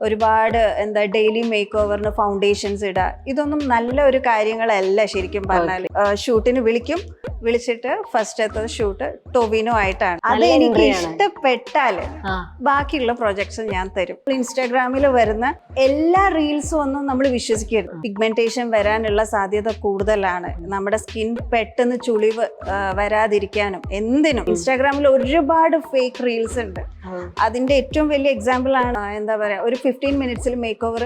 ഒരുപാട് എന്താ daily make ഓവറിന് foundations ഇടുക, ഇതൊന്നും നല്ല ഒരു കാര്യങ്ങളല്ല ശരിക്കും പറഞ്ഞാൽ. ഷൂട്ടിന് വിളിച്ചിട്ട് ഫസ്റ്റത്തെ ഷൂട്ട് ടൊവിനോ ആയിട്ടാണ്. അത് എനിക്ക് ഇഷ്ടപ്പെട്ടാല് ബാക്കിയുള്ള പ്രൊജക്ട്സ് ഞാൻ തരും. ഇൻസ്റ്റാഗ്രാമിൽ വരുന്ന എല്ലാ റീൽസും ഒന്നും നമ്മൾ വിശ്വസിക്കരുത്. പിഗ്മെന്റേഷൻ വരാനുള്ള സാധ്യത കൂടുതലാണ്. നമ്മുടെ സ്കിൻ പെട്ടെന്ന് ചുളിവ് വരാതിരിക്കാനും എന്തിനും ഇൻസ്റ്റാഗ്രാമിൽ ഒരുപാട് ഫേക്ക് റീൽസ് ഉണ്ട്. അതിന്റെ ഏറ്റവും വലിയ എക്സാമ്പിൾ ആണ് എന്താ പറയാ, ഒരു 15 മിനിറ്റ്സിൽ മേക്ക് ഓവർ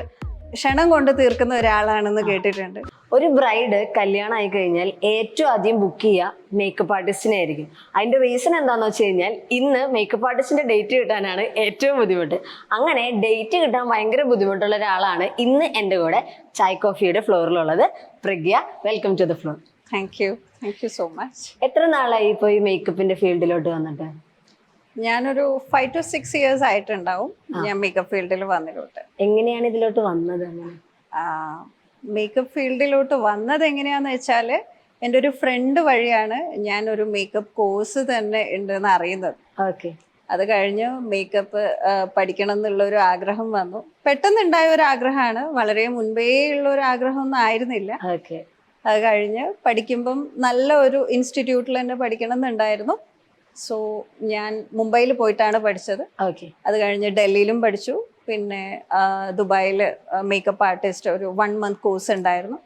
ക്ഷണം കൊണ്ട് തീർക്കുന്ന ഒരാളാണെന്ന് കേട്ടിട്ടുണ്ട്. ഒരു ബ്രൈഡ് കല്യാണം ആയി കഴിഞ്ഞാൽ ഏറ്റവും ആദ്യം ബുക്ക് ചെയ്യുക മേക്കപ്പ് ആർട്ടിസ്റ്റിനെ ആയിരിക്കും. അതിന്റെ റീസൺ എന്താണെന്ന് വെച്ച് കഴിഞ്ഞാൽ ഇന്ന് മേക്കപ്പ് ആർട്ടിസ്റ്റിന്റെ ഡേറ്റ് കിട്ടാനാണ് ഏറ്റവും ബുദ്ധിമുട്ട്. അങ്ങനെ ഡേറ്റ് കിട്ടാൻ ഭയങ്കര ബുദ്ധിമുട്ടുള്ള ഒരാളാണ് ഇന്ന് എൻ്റെ കൂടെ ചായ് കോഫിയുടെ ഫ്ലോറിലുള്ളത്. Pragya, welcome to the floor. Thank you so much. എത്ര നാളായി ഇപ്പോൾ ഈ മേക്കപ്പിന്റെ ഫീൽഡിലോട്ട് വന്നിട്ട്? ഞാനൊരു 5 to 6 years ആയിട്ടുണ്ടാവും ഞാൻ മേക്കപ്പ് ഫീൽഡിൽ വന്നിട്ട്. എങ്ങനെയാണ് ഇതിലോട്ട് വന്നത്? മേക്കപ്പ് ഫീൽഡിലോട്ട് വന്നത് എങ്ങനെയാന്ന് വെച്ചാൽ എൻ്റെ ഒരു ഫ്രണ്ട് വഴിയാണ് ഞാൻ ഒരു മേക്കപ്പ് കോഴ്സ് തന്നെ ഉണ്ടെന്ന് അറിയുന്നത്. ഓക്കെ. അത് കഴിഞ്ഞ് മേക്കപ്പ് പഠിക്കണം എന്നുള്ള ഒരു ആഗ്രഹം വന്നു. പെട്ടെന്നുണ്ടായ ഒരു ആഗ്രഹമാണ്, വളരെ മുൻപേ ഉള്ള ഒരു ആഗ്രഹമൊന്നും ആയിരുന്നില്ല. ഓക്കെ. അത് കഴിഞ്ഞ് പഠിക്കുമ്പം നല്ല ഒരു ഇൻസ്റ്റിറ്റ്യൂട്ടിൽ തന്നെ പഠിക്കണം എന്നുണ്ടായിരുന്നു. സോ ഞാൻ മുംബൈയിൽ പോയിട്ടാണ് പഠിച്ചത്. അത് കഴിഞ്ഞ് ഡൽഹിയിലും പഠിച്ചു. പിന്നെ ദുബായിൽ മേക്കപ്പ് ആർട്ടിസ്റ്റ് ഒരു 1 month കോഴ്സ് ഉണ്ടായിരുന്നു,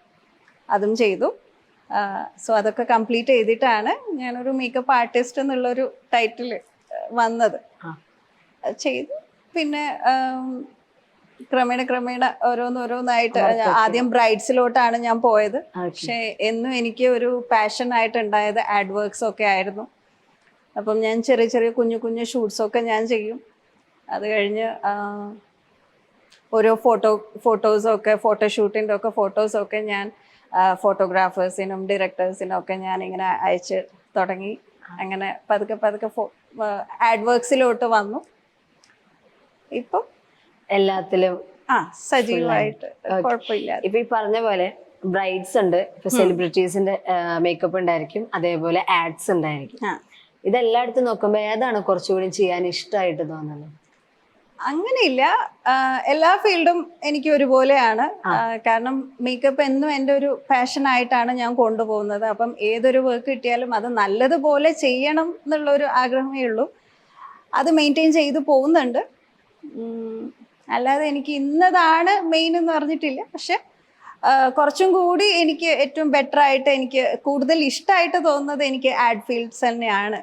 അതും ചെയ്തു. സോ അതൊക്കെ കംപ്ലീറ്റ് ചെയ്തിട്ടാണ് ഞാനൊരു മേക്കപ്പ് ആർട്ടിസ്റ്റ് എന്നുള്ളൊരു ടൈറ്റിൽ വന്നത്. ചെയ്തു. പിന്നെ ക്രമേണ ഓരോന്നായിട്ട് ആദ്യം ബ്രൈഡ്സിലോട്ടാണ് ഞാൻ പോയത്. പക്ഷെ എന്നും എനിക്ക് ഒരു പാഷൻ ആയിട്ടുണ്ടായത് ആഡ് വർക്ക്സ് ഒക്കെ ആയിരുന്നു. അപ്പം ഞാൻ ചെറിയ കുഞ്ഞു ഷൂട്ട്സൊക്കെ ഞാൻ ചെയ്യും. അത് കഴിഞ്ഞ് ഓരോ ഫോട്ടോസൊക്കെ ഫോട്ടോഷൂട്ടിൻ്റെ ഒക്കെ ഫോട്ടോസൊക്കെ ഞാൻ ഫോട്ടോഗ്രാഫേഴ്സിനും ഡയറക്ടേഴ്സിനും ഒക്കെ ഞാൻ ഇങ്ങനെ അയച്ച് തുടങ്ങി. അങ്ങനെ പതുക്കെ ആഡ് വർക്ക്സിലോട്ട് വന്നു. ഇപ്പം എല്ലാത്തിലും സജീവമായിട്ട് കുഴപ്പമില്ല. ഇപ്പൊ ഈ പറഞ്ഞ പോലെ ബ്രൈഡ്സ് ഉണ്ട്, ഇപ്പൊ സെലിബ്രിറ്റീസിന്റെ മേക്കപ്പ് ഉണ്ടായിരിക്കും, അതേപോലെ ആഡ്സ് ഉണ്ടായിരിക്കും. ഇതെല്ലായിടത്തും നോക്കുമ്പോ ഏതാണ് കുറച്ചുകൂടി ചെയ്യാൻ ഇഷ്ടമായിട്ട് തോന്നുന്നത്? അങ്ങനെയില്ല, എല്ലാ ഫീൽഡും എനിക്ക് ഒരുപോലെയാണ്. കാരണം മേക്കപ്പ് എന്നും എൻ്റെ ഒരു പാഷൻ ആയിട്ടാണ് ഞാൻ കൊണ്ടുപോകുന്നത്. അപ്പം ഏതൊരു വർക്ക് കിട്ടിയാലും അത് നല്ലതുപോലെ ചെയ്യണം എന്നുള്ളൊരു ആഗ്രഹമേ ഉള്ളൂ. അത് മെയിൻറ്റെയിൻ ചെയ്ത് പോകുന്നുണ്ട്. അല്ലാതെ എനിക്ക് ഇന്നതാണ് മെയിൻ എന്ന് പറഞ്ഞിട്ടില്ല. പക്ഷെ കുറച്ചും കൂടി എനിക്ക് ഏറ്റവും ബെറ്റർ ആയിട്ട് എനിക്ക് കൂടുതൽ ഇഷ്ടമായിട്ട് തോന്നുന്നത് എനിക്ക് ആഡ് ഫീൽഡ്സ് തന്നെയാണ്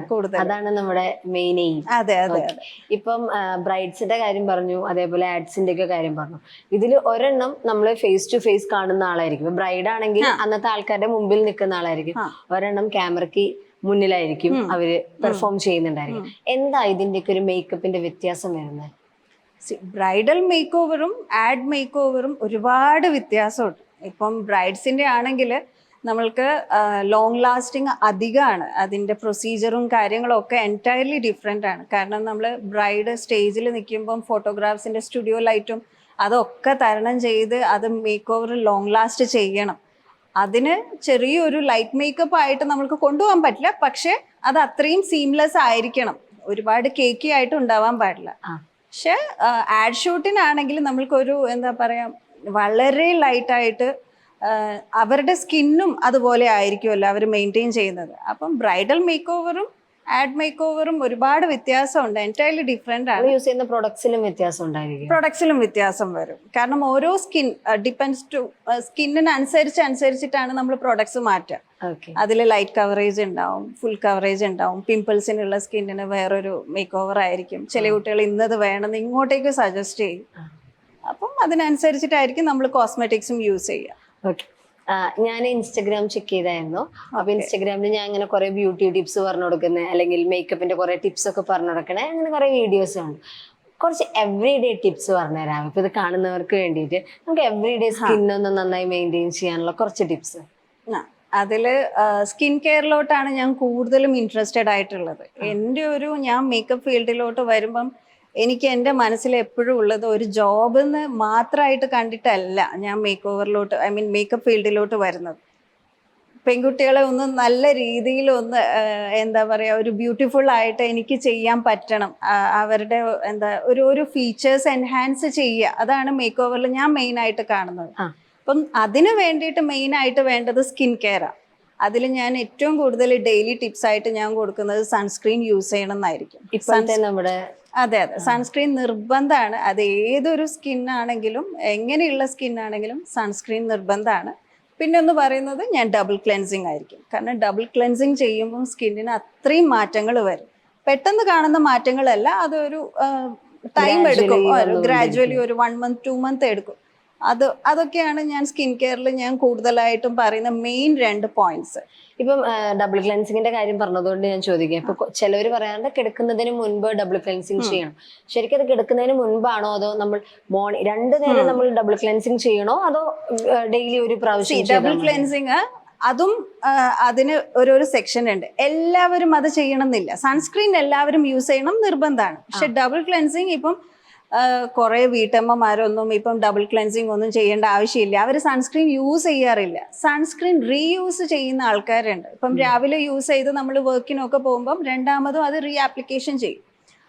കൂടുതൽ. അതാണ് നമ്മുടെ മെയിൻ എയിം. അതെ. ഇപ്പം ബ്രൈഡ്സിന്റെ കാര്യം പറഞ്ഞു, അതേപോലെ ആഡ്സിന്റെ ഒക്കെ കാര്യം പറഞ്ഞു. ഇതിൽ ഒരെണ്ണം നമ്മൾ ഫേസ് ടു ഫേസ് കാണുന്ന ആളായിരിക്കും. ബ്രൈഡ് ആണെങ്കിൽ അന്നത്തെ ആൾക്കാരുടെ മുമ്പിൽ നിൽക്കുന്ന ആളായിരിക്കും. ഒരെണ്ണം ക്യാമറയ്ക്ക് മുന്നിലായിരിക്കും അവര് പെർഫോം ചെയ്യുന്നുണ്ടായിരിക്കും. എന്താ ഇതിന്റെയൊക്കെ ഒരു മേക്കപ്പിന്റെ വ്യത്യാസം വരുന്നത്? ബ്രൈഡൽ മേക്ക് ഓവറും ആഡ് മേക്ക് ഓവറും ഒരുപാട് വ്യത്യാസമുണ്ട്. ഇപ്പം ബ്രൈഡ്സിൻ്റെ ആണെങ്കിൽ നമ്മൾക്ക് ലോങ് ലാസ്റ്റിങ് അധികമാണ്. അതിൻ്റെ പ്രൊസീജിയറും കാര്യങ്ങളും ഒക്കെ എൻറ്റയർലി ഡിഫറെൻ്റ് ആണ്. കാരണം നമ്മൾ ബ്രൈഡ് സ്റ്റേജിൽ നിൽക്കുമ്പം ഫോട്ടോഗ്രാഫ്സിൻ്റെ സ്റ്റുഡിയോ ലൈറ്റും അതൊക്കെ തരണം ചെയ്ത് അത് മേക്ക് ഓവർ ലോങ് ലാസ്റ്റ് ചെയ്യണം. അതിന് ചെറിയൊരു ലൈറ്റ് മേക്കപ്പ് ആയിട്ട് നമ്മൾക്ക് കൊണ്ടുപോകാൻ പറ്റില്ല. പക്ഷെ അത് അത്രയും സീംലെസ് ആയിരിക്കണം, ഒരുപാട് കേക്കി ആയിട്ട് ഉണ്ടാവാൻ പാടില്ല. പക്ഷെ ആഡ് ഷൂട്ടിനാണെങ്കിൽ നമ്മൾക്കൊരു എന്താ പറയുക, വളരെ ലൈറ്റായിട്ട് അവരുടെ സ്കിന്നും അതുപോലെ ആയിരിക്കുമല്ലോ അവർ മെയിൻറ്റെയിൻ ചെയ്യുന്നത്. അപ്പം ബ്രൈഡൽ മേക്ക് ഓവറും ആഡ് മേക്ക് ഓവറും ഒരുപാട് വ്യത്യാസമുണ്ട്, എൻറ്റയർലി ഡിഫറെൻ്റ് ആണ്. യൂസ് ചെയ്യുന്ന പ്രൊഡക്ട്സിലും വ്യത്യാസം വരും. കാരണം ഓരോ സ്കിൻ ഡിപ്പെൻഡ്സ് ടു സ്കിന്നിനനുസരിച്ചിട്ടാണ് നമ്മൾ പ്രൊഡക്ട്സ് മാറ്റുക. അതിൽ ലൈറ്റ് കവറേജ് ഉണ്ടാവും, ഫുൾ കവറേജ് ഉണ്ടാവും. പിമ്പിൾസിനുള്ള സ്കിന്നിന് വേറൊരു മേക്ക് ഓവർ ആയിരിക്കും. ചില കുട്ടികൾ ഇന്നത് വേണമെന്ന് ഇങ്ങോട്ടേക്ക് സജസ്റ്റ് ചെയ്യും. അപ്പം അതിനനുസരിച്ചിട്ടായിരിക്കും നമ്മൾ കോസ്മെറ്റിക്സും യൂസ് ചെയ്യുക. ഞാൻ ഇൻസ്റ്റഗ്രാം ചെക്ക് ചെയ്തായിരുന്നു. അപ്പൊ ഇൻസ്റ്റഗ്രാമിൽ ഞാൻ ഇങ്ങനെ കുറെ ബ്യൂട്ടി ടിപ്സ് പറഞ്ഞു കൊടുക്കുന്നത്, അല്ലെങ്കിൽ മേക്കപ്പിന്റെ കുറെ ടിപ്സ് ഒക്കെ പറഞ്ഞു കൊടുക്കണേ, അങ്ങനെ കുറെ വീഡിയോസ് ഉണ്ട്. കുറച്ച് എവറി ഡേ ടിപ്സ് പറഞ്ഞുതരാം ഇപ്പൊ ഇത് കാണുന്നവർക്ക് വേണ്ടിയിട്ട്. നമുക്ക് എവറി ഡേ സ്കിന്നൊന്ന് നന്നായി മെയിൻറ്റെയിൻ ചെയ്യാനുള്ള കുറച്ച് ടിപ്സ്. അതിൽ സ്കിൻ കെയറിലോട്ടാണ് ഞാൻ കൂടുതലും ഇൻട്രസ്റ്റഡ് ആയിട്ടുള്ളത്. ഞാൻ മേക്കപ്പ് ഫീൽഡിലോട്ട് വരുമ്പം എനിക്ക് എൻ്റെ മനസ്സിൽ എപ്പോഴും ഉള്ളത് ഒരു ജോബെന്ന് മാത്രമായിട്ട് കണ്ടിട്ടല്ല ഞാൻ മേക്ക് ഓവറിലോട്ട് മേക്കപ്പ് ഫീൽഡിലോട്ട് വരുന്നത്. പെൺകുട്ടികളെ ഒന്ന് നല്ല രീതിയിൽ ഒന്ന് എന്താ പറയുക, ഒരു ബ്യൂട്ടിഫുൾ ആയിട്ട് എനിക്ക് ചെയ്യാൻ പറ്റണം. അവരുടെ എന്താ ഒരു ഫീച്ചേഴ്സ് എൻഹാൻസ് ചെയ്യുക, അതാണ് മേക്ക് ഓവറിൽ ഞാൻ മെയിൻ ആയിട്ട് കാണുന്നത്. അപ്പം അതിന് വേണ്ടിയിട്ട് മെയിൻ ആയിട്ട് വേണ്ടത് സ്കിൻ കെയറാണ്. അതിൽ ഞാൻ ഏറ്റവും കൂടുതൽ ഡെയിലി ടിപ്സ് ആയിട്ട് ഞാൻ കൊടുക്കുന്നത് സൺസ്ക്രീൻ യൂസ് ചെയ്യണം എന്നായിരിക്കും. ഇപ്പോഴത്തെ നമ്മുടെ അതെ, സൺസ്ക്രീൻ നിർബന്ധമാണ്. അത് ഏതൊരു സ്കിൻ ആണെങ്കിലും, എങ്ങനെയുള്ള സ്കിൻ ആണെങ്കിലും സൺസ്ക്രീൻ നിർബന്ധമാണ്. പിന്നെ ഒന്ന് പറയുന്നത് ഞാൻ ഡബിൾ ക്ലെൻസിങ് ആയിരിക്കും. കാരണം ഡബിൾ ക്ലെൻസിങ് ചെയ്യുമ്പോൾ സ്കിന്നിന് അത്രയും മാറ്റങ്ങൾ വരും. പെട്ടെന്ന് കാണുന്ന മാറ്റങ്ങളല്ല, അതൊരു ടൈം എടുക്കും. ഗ്രാജുവലി ഒരു 1 month 2 month എടുക്കും. അതൊക്കെയാണ് ഞാൻ സ്കിൻ കെയറിൽ ഞാൻ കൂടുതലായിട്ടും പറയുന്ന മെയിൻ 2 പോയിന്റ്സ്. ഇപ്പം ഡബിൾ ക്ലെൻസിങ്ങിന്റെ കാര്യം പറഞ്ഞതുകൊണ്ട് ഞാൻ ചോദിക്കാം. ഇപ്പൊ ചിലവർ പറയാറുണ്ട് കിടക്കുന്നതിന് മുൻപ് ഡബിൾ ക്ലെൻസിങ് ചെയ്യണം. ശരിക്കും അത് കിടക്കുന്നതിന് മുൻപാണോ, അതോ നമ്മൾ മോർണിംഗ് 2 നേരം നമ്മൾ ഡബിൾ ക്ലെൻസിങ് ചെയ്യണോ, അതോ ഡെയിലി ഒരു പ്രാവശ്യം? ഡബിൾ ക്ലെൻസിങ് അതും അതിന് ഓരോരോ സെക്ഷൻ ഉണ്ട്. എല്ലാവരും അത് ചെയ്യണം എന്നില്ല. സൺസ്ക്രീൻ എല്ലാവരും യൂസ് ചെയ്യണം നിർബന്ധമാണ്. പക്ഷെ ഡബിൾ ക്ലെൻസിങ് ഇപ്പം കുറെ വീട്ടമ്മമാരൊന്നും ഇപ്പം ഡബിൾ ക്ലെൻസിങ് ഒന്നും ചെയ്യേണ്ട ആവശ്യമില്ല. അവർ സൺസ്ക്രീൻ യൂസ് ചെയ്യാറില്ല. സൺസ്ക്രീൻ റീയൂസ് ചെയ്യുന്ന ആൾക്കാരുണ്ട്. ഇപ്പം രാവിലെ യൂസ് ചെയ്ത് നമ്മൾ വർക്കിനൊക്കെ പോകുമ്പം രണ്ടാമതും അത് റീ ആപ്ലിക്കേഷൻ ചെയ്യും.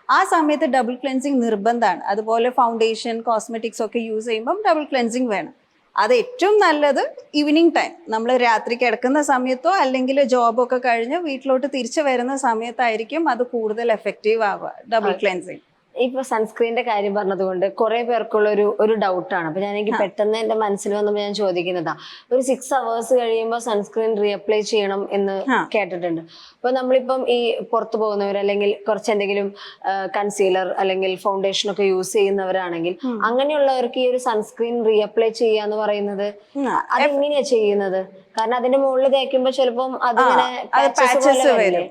ആ സമയത്ത് ഡബിൾ ക്ലെൻസിങ് നിർബന്ധമാണ്. അതുപോലെ ഫൗണ്ടേഷൻ, കോസ്മെറ്റിക്സ് ഒക്കെ യൂസ് ചെയ്യുമ്പം ഡബിൾ ക്ലെൻസിങ് വേണം. അത് ഏറ്റവും നല്ലത് ഈവനിങ് ടൈം, നമ്മൾ രാത്രി കിടക്കുന്ന സമയത്തോ അല്ലെങ്കിൽ ജോബൊക്കെ കഴിഞ്ഞ് വീട്ടിലോട്ട് തിരിച്ചു വരുന്ന സമയത്തായിരിക്കും അത് കൂടുതൽ എഫക്റ്റീവ് ആവുക ഡബിൾ ക്ലെൻസിങ്. ഇപ്പൊ സൺസ്ക്രീനിന്റെ കാര്യം പറഞ്ഞതുകൊണ്ട് കുറെ പേർക്കുള്ള ഒരു ഡൗട്ടാണ്. അപ്പൊ ഞാൻ എനിക്ക് പെട്ടെന്ന് എന്റെ മനസ്സിൽ വന്നപ്പോൾ ഞാൻ ചോദിക്കുന്നതാ, ഒരു 6 hours കഴിയുമ്പോൾ സൺസ്ക്രീൻ റീഅപ്ലൈ ചെയ്യണം എന്ന് കേട്ടിട്ടുണ്ട്. അപ്പൊ നമ്മളിപ്പം ഈ പുറത്തു പോകുന്നവർ അല്ലെങ്കിൽ കുറച്ച് എന്തെങ്കിലും കൺസീലർ അല്ലെങ്കിൽ ഫൗണ്ടേഷൻ ഒക്കെ യൂസ് ചെയ്യുന്നവരാണെങ്കിൽ അങ്ങനെയുള്ളവർക്ക് ഈ ഒരു സൺസ്ക്രീൻ റീഅപ്ലൈ ചെയ്യാന്ന് പറയുന്നത് അതെങ്ങനെയാ ചെയ്യുന്നത്? കാരണം അതിന്റെ മുകളിൽ തേക്കുമ്പോ ചിലപ്പം അതിങ്ങനെ വരും.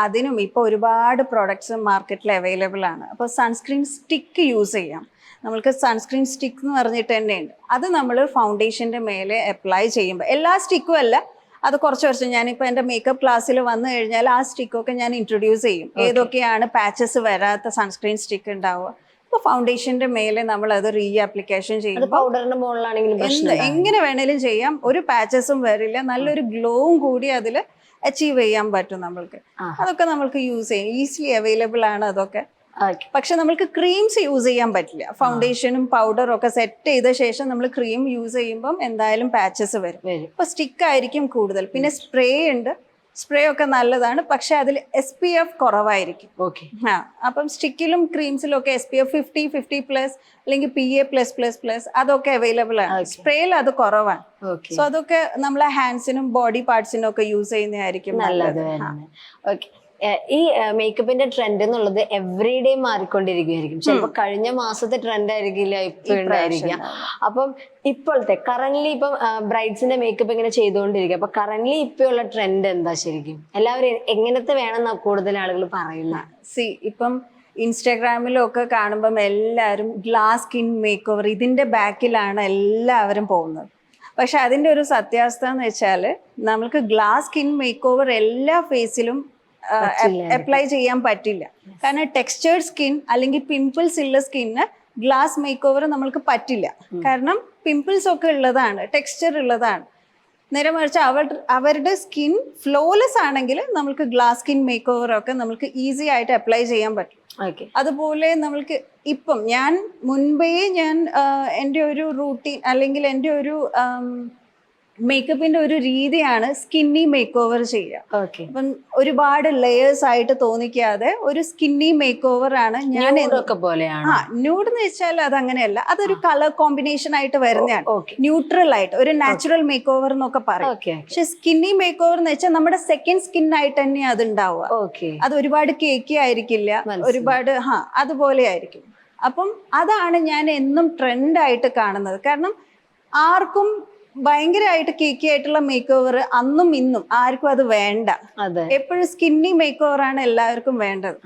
അതിനും ഇപ്പൊ ഒരുപാട് പ്രോഡക്ട്സ് മാർക്കറ്റിൽ അവൈലബിൾ ആണ്. അപ്പോൾ സൺസ്ക്രീൻ സ്റ്റിക്ക് യൂസ് ചെയ്യാം. നമ്മൾക്ക് സൺസ്ക്രീൻ സ്റ്റിക്ക് എന്ന് പറഞ്ഞിട്ട് തന്നെയുണ്ട്. അത് നമ്മൾ ഫൗണ്ടേഷന്റെ മേലെ അപ്ലൈ ചെയ്യുമ്പോൾ, എല്ലാ സ്റ്റിക്കും അല്ല, അത് കുറച്ച് ഞാനിപ്പോൾ എൻ്റെ മേക്കപ്പ് ക്ലാസ്സിൽ വന്നു കഴിഞ്ഞാൽ ആ സ്റ്റിക്കൊക്കെ ഞാൻ ഇൻട്രൊഡ്യൂസ് ചെയ്യും. ഏതൊക്കെയാണ് പാച്ചസ് വരാത്ത സൺസ്ക്രീൻ സ്റ്റിക്ക് ഉണ്ടാവുക. അപ്പോൾ ഫൗണ്ടേഷന്റെ മേലെ നമ്മൾ അത് റീ ആപ്ലിക്കേഷൻ ചെയ്യും. പൗഡറിന്റെ മുകളിലാണെങ്കിലും എങ്ങനെ വേണേലും ചെയ്യാം. ഒരു പാച്ചസും വരില്ല. നല്ലൊരു ഗ്ലോവും കൂടി അതിൽ അച്ചീവ് ചെയ്യാൻ പറ്റും നമ്മൾക്ക്. അതൊക്കെ നമ്മൾക്ക് യൂസ് ചെയ്യാം. ഈസിലി അവൈലബിൾ ആണ് അതൊക്കെ. പക്ഷെ നമ്മൾക്ക് ക്രീംസ് യൂസ് ചെയ്യാൻ പറ്റില്ല. ഫൗണ്ടേഷനും പൗഡറും ഒക്കെ സെറ്റ് ചെയ്ത ശേഷം നമ്മൾ ക്രീം യൂസ് ചെയ്യുമ്പം എന്തായാലും പാച്ചസ് വരും. അപ്പൊ സ്റ്റിക്ക് ആയിരിക്കും കൂടുതൽ. പിന്നെ സ്പ്രേ ഉണ്ട്. സ്പ്രേ ഒക്കെ നല്ലതാണ്, പക്ഷെ അതിൽ SPF കുറവായിരിക്കും. അപ്പം സ്റ്റിക്കിലും ക്രീംസിലും ഒക്കെ SPF 50+ അല്ലെങ്കിൽ PA+++ അതൊക്കെ അവൈലബിൾ ആണ്. സ്പ്രേയിൽ അത് കുറവാണ്. സോ അതൊക്കെ നമ്മളെ ഹാൻഡ്സിനും ബോഡി പാർട്സിനും ഒക്കെ യൂസ് ചെയ്യുന്നതായിരിക്കും നല്ലത്. ഈ മേക്കപ്പിന്റെ ട്രെൻഡ് എന്നുള്ളത് എവറി ഡേ മാറിക്കൊണ്ടിരിക്കുകയായിരിക്കും. ചിലപ്പോൾ കഴിഞ്ഞ മാസത്തെ ട്രെൻഡ് ആയിരിക്കില്ല ഇപ്പൊ ഉണ്ടായിരിക്കുക. അപ്പം ഇപ്പോഴത്തെ കറന്റ്ലി ഇപ്പം ബ്രൈഡ്സിന്റെ മേക്കപ്പ് ഇങ്ങനെ ചെയ്തുകൊണ്ടിരിക്കുക. അപ്പൊ കറന്റ്ലി ഇപ്പോഴുള്ള ട്രെൻഡ് എന്താ? ശരിക്കും എല്ലാവരും എങ്ങനത്തെ വേണമെന്നാ കൂടുതൽ ആളുകൾ പറയുന്നത്? ഇപ്പം ഇൻസ്റ്റാഗ്രാമിലും ഒക്കെ കാണുമ്പം എല്ലാവരും ഗ്ലാസ് സ്കിൻ മേക്ക് ഓവർ, ഇതിന്റെ ബാക്കിലാണ് എല്ലാവരും പോകുന്നത്. പക്ഷെ അതിന്റെ ഒരു സത്യാവസ്ഥ എന്ന് വെച്ചാൽ നമുക്ക് ഗ്ലാസ് സ്കിൻ മേക്ക് ഓവർ എല്ലാ ഫേസിലും അപ്ലൈ ചെയ്യാൻ പറ്റില്ല. കാരണം ടെക്സ്ചേർഡ് സ്കിൻ അല്ലെങ്കിൽ പിമ്പിൾസ് ഉള്ള സ്കിന്നിന് ഗ്ലാസ് മേക്ക് ഓവർ നമ്മൾക്ക് പറ്റില്ല. കാരണം പിമ്പിൾസ് ഒക്കെ ഉള്ളതാണ്, ടെക്സ്ചർ ഉള്ളതാണ്. നേരെ മറിച്ച് അവരുടെ സ്കിൻ ഫ്ലോലെസ് ആണെങ്കിൽ നമുക്ക് ഗ്ലാസ് സ്കിൻ മേക്ക് ഓവർ ഒക്കെ നമുക്ക് ഈസി ആയിട്ട് അപ്ലൈ ചെയ്യാൻ പറ്റും. അതുപോലെ നമ്മൾക്ക് ഇപ്പം ഞാൻ മുൻപേ എൻ്റെ ഒരു റൂട്ടീൻ അല്ലെങ്കിൽ എൻ്റെ ഒരു മേക്കപ്പിന്റെ ഒരു രീതിയാണ് സ്കിന്നി മേക്ക് ഓവർ ചെയ്യുക. അപ്പം ഒരുപാട് ലെയേഴ്സ് ആയിട്ട് തോന്നിക്കാതെ ഒരു സ്കിന്നി മേക്ക് ഓവർ ആണ് ഞാൻ. ന്യൂഡ് എന്ന് വെച്ചാൽ അത് അങ്ങനെയല്ല, അതൊരു കളർ കോമ്പിനേഷൻ ആയിട്ട് വരുന്നതാണ്. ന്യൂട്രൽ ആയിട്ട് ഒരു നാച്ചുറൽ മേക്ക് ഓവർ എന്നൊക്കെ പറയും. പക്ഷെ സ്കിന്നി മേക്ക് ഓവർ എന്ന് വെച്ചാൽ നമ്മുടെ സെക്കൻഡ് സ്കിൻ ആയിട്ട് തന്നെ അത് ഉണ്ടാവുക. അത് ഒരുപാട് കേക്കി ആയിരിക്കില്ല, ഒരുപാട് അതുപോലെ ആയിരിക്കും. അപ്പം അതാണ് ഞാൻ എന്നും ട്രെൻഡായിട്ട് കാണുന്നത്. കാരണം ആർക്കും ഭയങ്കരമായിട്ട് കേക്കി ആയിട്ടുള്ള മേക്ക് ഓവർ അന്നും ഇന്നും ആർക്കും അത് വേണ്ട. എപ്പോഴും സ്കിന്നി മേക്ക് ഓവർ ആണ് എല്ലാവർക്കും വേണ്ടത്.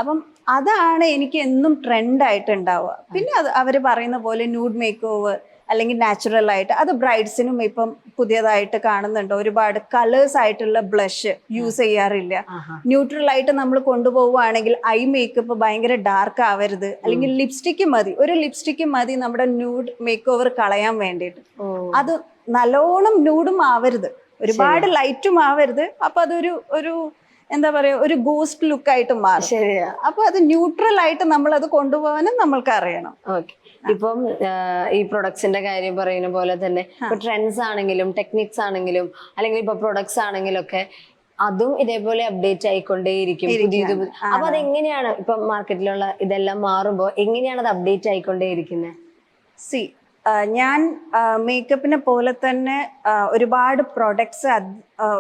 അപ്പം അതാണ് എനിക്ക് എന്നും ട്രെൻഡായിട്ട് ഉണ്ടാവുക. പിന്നെ അത് അവർ പറയുന്ന പോലെ ന്യൂഡ് മേക്ക് ഓവർ അല്ലെങ്കിൽ നാച്ചുറൽ ആയിട്ട് അത് ബ്രൈഡ്സിനും ഇപ്പം പുതിയതായിട്ട് കാണുന്നുണ്ട്. ഒരുപാട് കളേഴ്സ് ആയിട്ടുള്ള ബ്ലഷ് യൂസ് ചെയ്യാറില്ല. ന്യൂട്രൽ ആയിട്ട് നമ്മൾ കൊണ്ടുപോവുകയാണെങ്കിൽ ഐ മേക്കപ്പ് ഭയങ്കര ഡാർക്ക് ആവരുത്, അല്ലെങ്കിൽ ലിപ്സ്റ്റിക്ക് മതി, ഒരു ലിപ്സ്റ്റിക്ക് മതി നമ്മുടെ ന്യൂഡ് മേക്ക് ഓവർ കളയാൻ വേണ്ടിയിട്ട്. അത് നല്ലോണം ന്യൂഡും ആവരുത്, ഒരുപാട് ലൈറ്റും ആവരുത്, അപ്പൊ അതൊരു ഒരു എന്താ പറയാ ഒരു ഗോസ്റ്റ് ലുക്കായിട്ട് മാറും. ശരിയാ. അപ്പൊ അത് ന്യൂട്രൽ ആയിട്ട് നമ്മൾ അത് കൊണ്ടുപോകാനും നമ്മൾക്ക് അറിയണം. ഓക്കെ. ഇപ്പം ഈ പ്രൊഡക്ട്സിന്റെ കാര്യം പറയുന്ന പോലെ തന്നെ ഇപ്പൊ ട്രെൻഡ്സ് ആണെങ്കിലും ടെക്നിക്സ് ആണെങ്കിലും അല്ലെങ്കിൽ ഇപ്പൊ പ്രൊഡക്ട്സ് ആണെങ്കിലും ഒക്കെ അതും ഇതേപോലെ അപ്ഡേറ്റ് ആയിക്കൊണ്ടേയിരിക്കും. പുതിയത് അപ്പൊ അതെങ്ങനെയാണ് ഇപ്പൊ മാർക്കറ്റിലുള്ള ഇതെല്ലാം മാറുമ്പോ എങ്ങനെയാണ് അത് അപ്ഡേറ്റ് ആയിക്കൊണ്ടേയിരിക്കുന്നത്? സി ഞാൻ മേക്കപ്പിനെ പോലെ തന്നെ ഒരുപാട് പ്രൊഡക്ട്സ്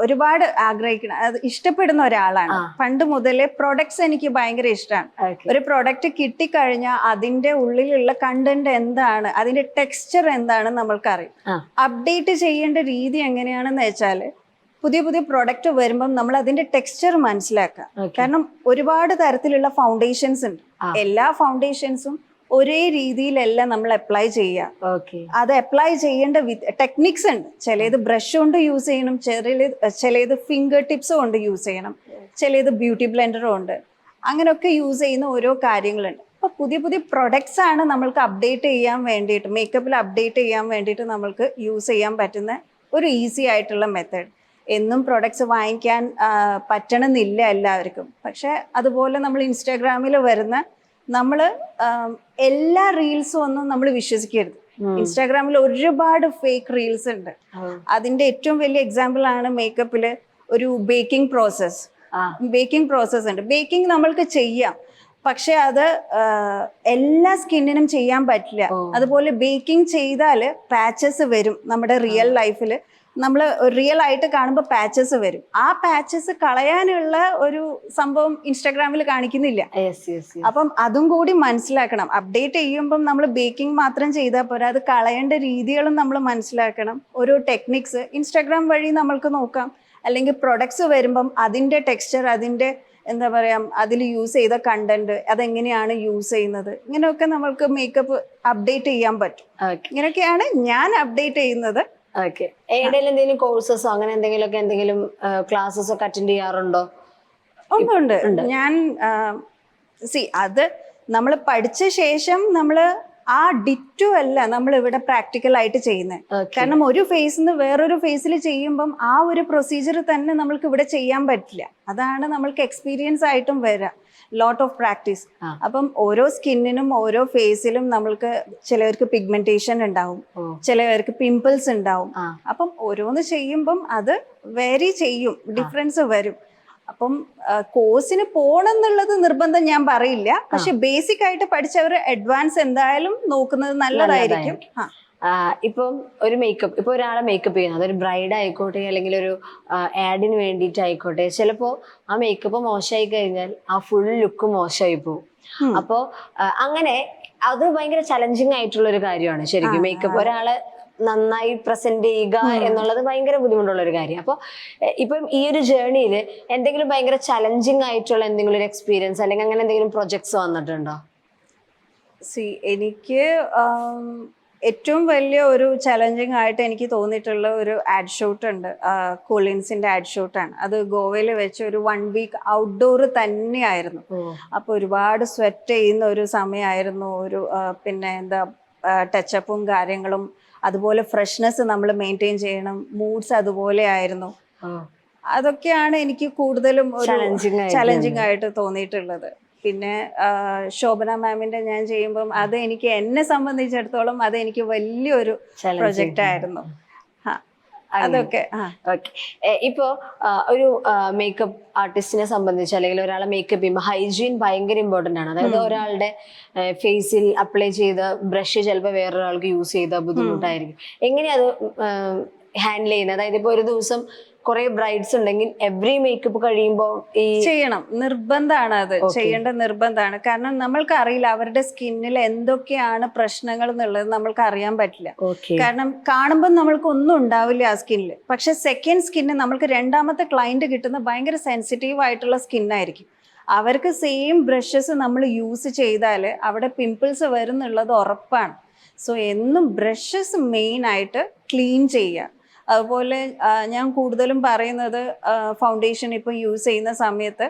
ഒരുപാട് ആഗ്രഹിക്കണം, അത് ഇഷ്ടപ്പെടുന്ന ഒരാളാണ്. പണ്ട് മുതലേ പ്രൊഡക്ട്സ് എനിക്ക് ഭയങ്കര ഇഷ്ടമാണ്. ഒരു പ്രൊഡക്റ്റ് കിട്ടിക്കഴിഞ്ഞാൽ അതിന്റെ ഉള്ളിലുള്ള കണ്ടന്റ് എന്താണ്, അതിന്റെ ടെക്സ്ചർ എന്താണ് നമ്മൾക്കറിയും. അപ്ഡേറ്റ് ചെയ്യേണ്ട രീതി എങ്ങനെയാണെന്ന് വെച്ചാൽ പുതിയ പുതിയ പ്രൊഡക്റ്റ് വരുമ്പം നമ്മൾ അതിന്റെ ടെക്സ്ചർ മനസ്സിലാക്കുക. കാരണം ഒരുപാട് തരത്തിലുള്ള ഫൗണ്ടേഷൻസ് ഉണ്ട്. എല്ലാ ഫൗണ്ടേഷൻസും ഒരേ രീതിയിലല്ല നമ്മൾ അപ്ലൈ ചെയ്യുക. അത് അപ്ലൈ ചെയ്യേണ്ട ടെക്നിക്സ് ഉണ്ട്. ചിലത് ബ്രഷ് കൊണ്ട് യൂസ് ചെയ്യണം, ചിലത് ഫിംഗർ ടിപ്സ് കൊണ്ട് യൂസ് ചെയ്യണം, ചിലത് ബ്യൂട്ടി ബ്ലെൻഡറും ഉണ്ട്. അങ്ങനെയൊക്കെ യൂസ് ചെയ്യുന്ന ഓരോ കാര്യങ്ങളുണ്ട്. അപ്പോൾ പുതിയ പുതിയ പ്രൊഡക്ട്സ് ആണ് നമ്മൾക്ക് അപ്ഡേറ്റ് ചെയ്യാൻ വേണ്ടിയിട്ട്, മേക്കപ്പിൽ അപ്ഡേറ്റ് ചെയ്യാൻ വേണ്ടിയിട്ട് നമ്മൾക്ക് യൂസ് ചെയ്യാൻ പറ്റുന്ന ഒരു ഈസി ആയിട്ടുള്ള മെത്തേഡ്. എന്നും പ്രൊഡക്ട്സ് വാങ്ങിക്കാൻ പറ്റണമെന്നില്ല എല്ലാവർക്കും. പക്ഷെ അതുപോലെ നമ്മൾ ഇൻസ്റ്റാഗ്രാമിൽ വരുന്ന നമ്മൾ എല്ലാ റീൽസും ഒന്നും നമ്മൾ വിശ്വസിക്കരുത്. ഇൻസ്റ്റാഗ്രാമിൽ ഒരുപാട് ഫേക്ക് റീൽസ് ഉണ്ട്. അതിന്റെ ഏറ്റവും വലിയ എക്സാമ്പിൾ ആണ് മേക്കപ്പില് ഒരു ബേക്കിംഗ് പ്രോസസ്സ് ഉണ്ട്. ബേക്കിംഗ് നമ്മൾക്ക് ചെയ്യാം, പക്ഷെ അത് എല്ലാ സ്കിന്നിനും ചെയ്യാൻ പറ്റില്ല. അതുപോലെ ബേക്കിംഗ് ചെയ്താൽ പാച്ചസ് വരും. നമ്മുടെ റിയൽ ലൈഫിൽ നമ്മൾ റിയൽ ആയിട്ട് കാണുമ്പോൾ പാച്ചസ് വരും. ആ പാച്ചസ് കളയാനുള്ള ഒരു സംഭവം ഇൻസ്റ്റാഗ്രാമിൽ കാണിക്കുന്നില്ല. അപ്പം അതും കൂടി മനസ്സിലാക്കണം. അപ്ഡേറ്റ് ചെയ്യുമ്പം നമ്മൾ ബേക്കിംഗ് മാത്രം ചെയ്താൽ പോരാ, അത് കളയേണ്ട രീതികളും നമ്മൾ മനസ്സിലാക്കണം. ഓരോ ടെക്നിക്സ് ഇൻസ്റ്റാഗ്രാം വഴി നമ്മൾക്ക് നോക്കാം. അല്ലെങ്കിൽ പ്രൊഡക്ട്സ് വരുമ്പം അതിൻ്റെ ടെക്സ്ചർ, അതിൻ്റെ എന്താ പറയാ, അതിൽ യൂസ് ചെയ്ത കണ്ടന്റ്, അതെങ്ങനെയാണ് യൂസ് ചെയ്യുന്നത്, ഇങ്ങനെയൊക്കെ നമ്മൾക്ക് മേക്കപ്പ് അപ്ഡേറ്റ് ചെയ്യാൻ പറ്റും. ഇങ്ങനെയൊക്കെയാണ് ഞാൻ അപ്ഡേറ്റ് ചെയ്യുന്നത്. ഓക്കെ. ഏതെങ്കിലും എന്തെങ്കിലും കോഴ്സസോ അങ്ങനെ എന്തെങ്കിലും ക്ലാസ്സസ് ഒക്കെ അറ്റൻഡ് ചെയ്യാറുണ്ടോ? ഉണ്ട്. ഞാൻ അത് നമ്മൾ പഠിച്ച ശേഷം നമ്മൾ ആ ഡിറ്റോ അല്ല നമ്മൾ ഇവിടെ പ്രാക്ടിക്കൽ ആയിട്ട് ചെയ്യുന്നത്. കാരണം ഒരു ഫേസിൽ നിന്ന് വേറൊരു ഫേസിൽ ചെയ്യുമ്പം ആ ഒരു പ്രൊസീജിയർ തന്നെ നമ്മൾക്ക് ഇവിടെ ചെയ്യാൻ പറ്റില്ല. അതാണ് നമ്മൾക്ക് എക്സ്പീരിയൻസ് ആയിട്ടും വരാം, ലോട്ട് ഓഫ് പ്രാക്ടീസ്. അപ്പം ഓരോ സ്കിന്നിനും ഓരോ ഫേസിലും നമ്മൾക്ക് ചിലവർക്ക് പിഗ്മെന്റേഷൻ ഉണ്ടാവും, ചിലവർക്ക് പിമ്പിൾസ് ഉണ്ടാവും. അപ്പം ഓരോന്ന് ചെയ്യുമ്പം അത് വേരി ചെയ്യും, ഡിഫറൻസ് വരും. അപ്പം കോഴ്സിന് പോകണം എന്നുള്ളത് നിർബന്ധം ഞാൻ പറയില്ല. പക്ഷെ ബേസിക് ആയിട്ട് പഠിച്ചവർ അഡ്വാൻസ് എന്തായാലും നോക്കുന്നത് നല്ലതായിരിക്കും. ഇപ്പം ഒരു മേക്കപ്പ്, ഇപ്പൊ ഒരാളെ മേക്കപ്പ് ചെയ്യുന്നത് ഒരു ബ്രൈഡ് ആയിക്കോട്ടെ അല്ലെങ്കിൽ ഒരു ആഡിന് വേണ്ടിയിട്ട് ആയിക്കോട്ടെ, ചിലപ്പോ ആ മേക്കപ്പ് മോശമായി കഴിഞ്ഞാൽ ആ ഫുൾ ലുക്ക് മോശമായി പോകും. അപ്പോ അങ്ങനെ അത് ഭയങ്കര ചലഞ്ചിങ് ആയിട്ടുള്ള ഒരു കാര്യമാണ് ശരിക്കും. മേക്കപ്പ് ഒരാളെ നന്നായി പ്രസന്റ് ചെയ്യുക എന്നുള്ളത് ഭയങ്കര ബുദ്ധിമുട്ടുള്ള ഒരു കാര്യം. അപ്പോൾ ഇപ്പം ഈ ഒരു ജേർണിയിൽ എന്തെങ്കിലും ഭയങ്കര ചലഞ്ചിങ് ആയിട്ടുള്ള എന്തെങ്കിലും ഒരു എക്സ്പീരിയൻസ് അല്ലെങ്കിൽ അങ്ങനെ എന്തെങ്കിലും പ്രൊജക്ട്സ് വന്നിട്ടുണ്ടോ? എനിക്ക് ഏറ്റവും വലിയ ഒരു ചലഞ്ചിങ് ആയിട്ട് എനിക്ക് തോന്നിയിട്ടുള്ള ഒരു ആഡ് ഷൂട്ട് ഉണ്ട്. കോളിൻസിന്റെ ആഡ് ഷൂട്ടാണ്. അത് ഗോവയിൽ വെച്ച് ഒരു 1 വീക്ക് ഔട്ട്ഡോർ തന്നെയായിരുന്നു. അപ്പോൾ ഒരുപാട് സ്വെറ്റ് ചെയ്യുന്ന ഒരു സമയമായിരുന്നു. ഒരു പിന്നെ എന്താ ടച്ചപ്പും കാര്യങ്ങളും, അതുപോലെ ഫ്രഷ്നെസ് നമ്മൾ മെയിൻറ്റെയിൻ ചെയ്യണം, മൂഡ്സ് അതുപോലെ ആയിരുന്നു. അതൊക്കെയാണ് എനിക്ക് കൂടുതലും ഒരു ചലഞ്ചിങ് ആയിട്ട് തോന്നിയിട്ടുള്ളത്. പിന്നെ ശോഭന മാമിന്റെ ഞാൻ ചെയ്യുമ്പം അത് എനിക്ക് എന്നെ സംബന്ധിച്ചിടത്തോളം അത് എനിക്ക് വലിയൊരു പ്രൊജക്റ്റ് ആയിരുന്നു. അതൊക്കെ ഇപ്പോ ഒരു മേക്കപ്പ് ആർട്ടിസ്റ്റിനെ സംബന്ധിച്ച് അല്ലെങ്കിൽ ഒരാളെ മേക്കപ്പ് ചെയ്യുമ്പോൾ ഹൈജീൻ ഭയങ്കര ഇമ്പോർട്ടന്റ് ആണ്. അതായത് ഒരാളുടെ ഫേസിൽ അപ്ലൈ ചെയ്ത ബ്രഷ് ചിലപ്പോൾ വേറൊരാൾക്ക് യൂസ് ചെയ്താൽ ബുദ്ധിമുട്ടായിരിക്കും. എങ്ങനെയാ അത് ഹാൻഡിൽ ചെയ്യുന്നത്? അതായത് ഇപ്പൊ ഒരു ദിവസം കുറെ ബ്രൈഡ്സ് ഉണ്ടെങ്കിൽ എവറി മേക്കപ്പ് കഴിയുമ്പോൾ ചെയ്യണം, നിർബന്ധമാണ്. അത് ചെയ്യേണ്ട നിർബന്ധമാണ്. കാരണം നമ്മൾക്ക് അറിയില്ല അവരുടെ സ്കിന്നിൽ എന്തൊക്കെയാണ് പ്രശ്നങ്ങൾ എന്നുള്ളത് നമ്മൾക്ക് അറിയാൻ പറ്റില്ല. കാരണം കാണുമ്പോൾ നമ്മൾക്ക് ഒന്നും ഉണ്ടാവില്ല ആ സ്കിന്നിൽ. പക്ഷെ സെക്കൻഡ് സ്കിന്ന് നമ്മൾക്ക് രണ്ടാമത്തെ ക്ലയന്റ് കിട്ടുന്ന ഭയങ്കര സെൻസിറ്റീവ് ആയിട്ടുള്ള സ്കിന്നായിരിക്കും. അവർക്ക് സെയിം ബ്രഷസ് നമ്മൾ യൂസ് ചെയ്താൽ അവിടെ പിമ്പിൾസ് വരുന്നുള്ളത് ഉറപ്പാണ്. സോ എന്നും ബ്രഷസ് മെയിൻ ആയിട്ട് ക്ലീൻ ചെയ്യുക. അതുപോലെ ഞാൻ കൂടുതലും പറയുന്നത് ഫൗണ്ടേഷൻ ഇപ്പം യൂസ് ചെയ്യുന്ന സമയത്ത്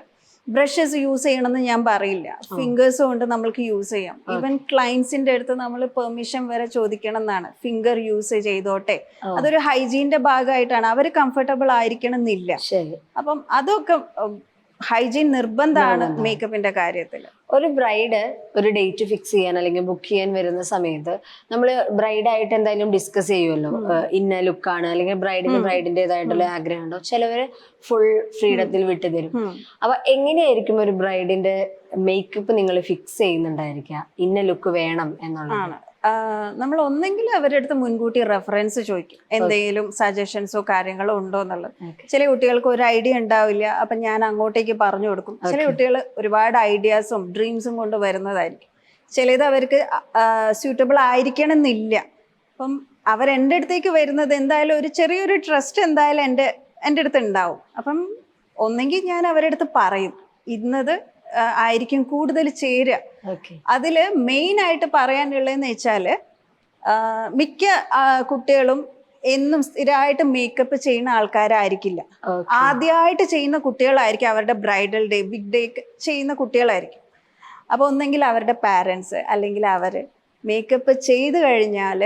ബ്രഷസ് യൂസ് ചെയ്യണമെന്ന് ഞാൻ പറയില്ല. ഫിംഗേഴ്സ് കൊണ്ട് നമ്മൾക്ക് യൂസ് ചെയ്യാം. ഈവൻ ക്ലയൻസിന്റെ അടുത്ത് നമ്മൾ പെർമിഷൻ വരെ ചോദിക്കണം എന്നാണ്. ഫിംഗർ യൂസ് ചെയ്തോട്ടെ, അതൊരു ഹൈജീന്റെ ഭാഗമായിട്ടാണ്. അവർ കംഫർട്ടബിൾ ആയിരിക്കണം എന്നില്ല. അപ്പം അതൊക്കെ ഹൈജീൻ നിർബന്ധമാണ് മേക്കപ്പിന്റെ കാര്യത്തിൽ. ഒരു ബ്രൈഡ് ഒരു ഡേറ്റ് ഫിക്സ് ചെയ്യാൻ അല്ലെങ്കിൽ ബുക്ക് ചെയ്യാൻ വരുന്ന സമയത്ത് നമ്മൾ ബ്രൈഡായിട്ട് എന്തായാലും ഡിസ്കസ് ചെയ്യുമല്ലോ, ഇന്ന ലുക്കാണ് അല്ലെങ്കിൽ ബ്രൈഡിന്റേതായിട്ടുള്ള ആഗ്രഹം ഉണ്ടോ. ചിലവര് ഫുൾ ഫ്രീഡത്തിൽ വിട്ടുതരും. അപ്പൊ എങ്ങനെയായിരിക്കും ഒരു ബ്രൈഡിന്റെ മേക്കപ്പ് നിങ്ങൾ ഫിക്സ് ചെയ്യുന്നുണ്ടായിരിക്കുക, ഇന്ന ലുക്ക് വേണം എന്നുള്ളതാണ്? നമ്മൾ ഒന്നെങ്കിൽ അവരുടെ അടുത്ത് മുൻകൂട്ടി റെഫറൻസ് ചോദിക്കും, എന്തെങ്കിലും സജഷൻസോ കാര്യങ്ങളോ ഉണ്ടോ എന്നുള്ളത്. ചില കുട്ടികൾക്ക് ഒരു ഐഡിയ ഉണ്ടാവില്ല, അപ്പൊ ഞാൻ അങ്ങോട്ടേക്ക് പറഞ്ഞു കൊടുക്കും. ചില കുട്ടികൾ ഒരുപാട് ഐഡിയാസും ഡ്രീംസും കൊണ്ട് വരുന്നതായിരിക്കും. ചിലത് അവർക്ക് സ്യൂട്ടബിൾ ആയിരിക്കണം എന്നില്ല. അപ്പം അവരെൻ്റെ അടുത്തേക്ക് വരുന്നത് എന്തായാലും ഒരു ചെറിയൊരു ട്രസ്റ്റ് എന്തായാലും എൻ്റെ അടുത്ത് ഉണ്ടാവും. അപ്പം ഒന്നെങ്കിൽ ഞാൻ അവരുടെ അടുത്ത് പറയും ഇന്നത് ആയിരിക്കും കൂടുതൽ ചേരുക. അതില് മെയിൻ ആയിട്ട് പറയാനുള്ളതെന്ന് വെച്ചാല് മിക്ക കുട്ടികളും എന്നും സ്ഥിരമായിട്ട് മേക്കപ്പ് ചെയ്യുന്ന ആൾക്കാരായിരിക്കില്ല. ആദ്യമായിട്ട് ചെയ്യുന്ന കുട്ടികളായിരിക്കും, അവരുടെ ബ്രൈഡൽ ഡേ ബിഗ് ഡേ ചെയ്യുന്ന കുട്ടികളായിരിക്കും. അപ്പൊ ഒന്നെങ്കിൽ അവരുടെ പാരൻസ് അല്ലെങ്കിൽ അവര് മേക്കപ്പ് ചെയ്ത് കഴിഞ്ഞാൽ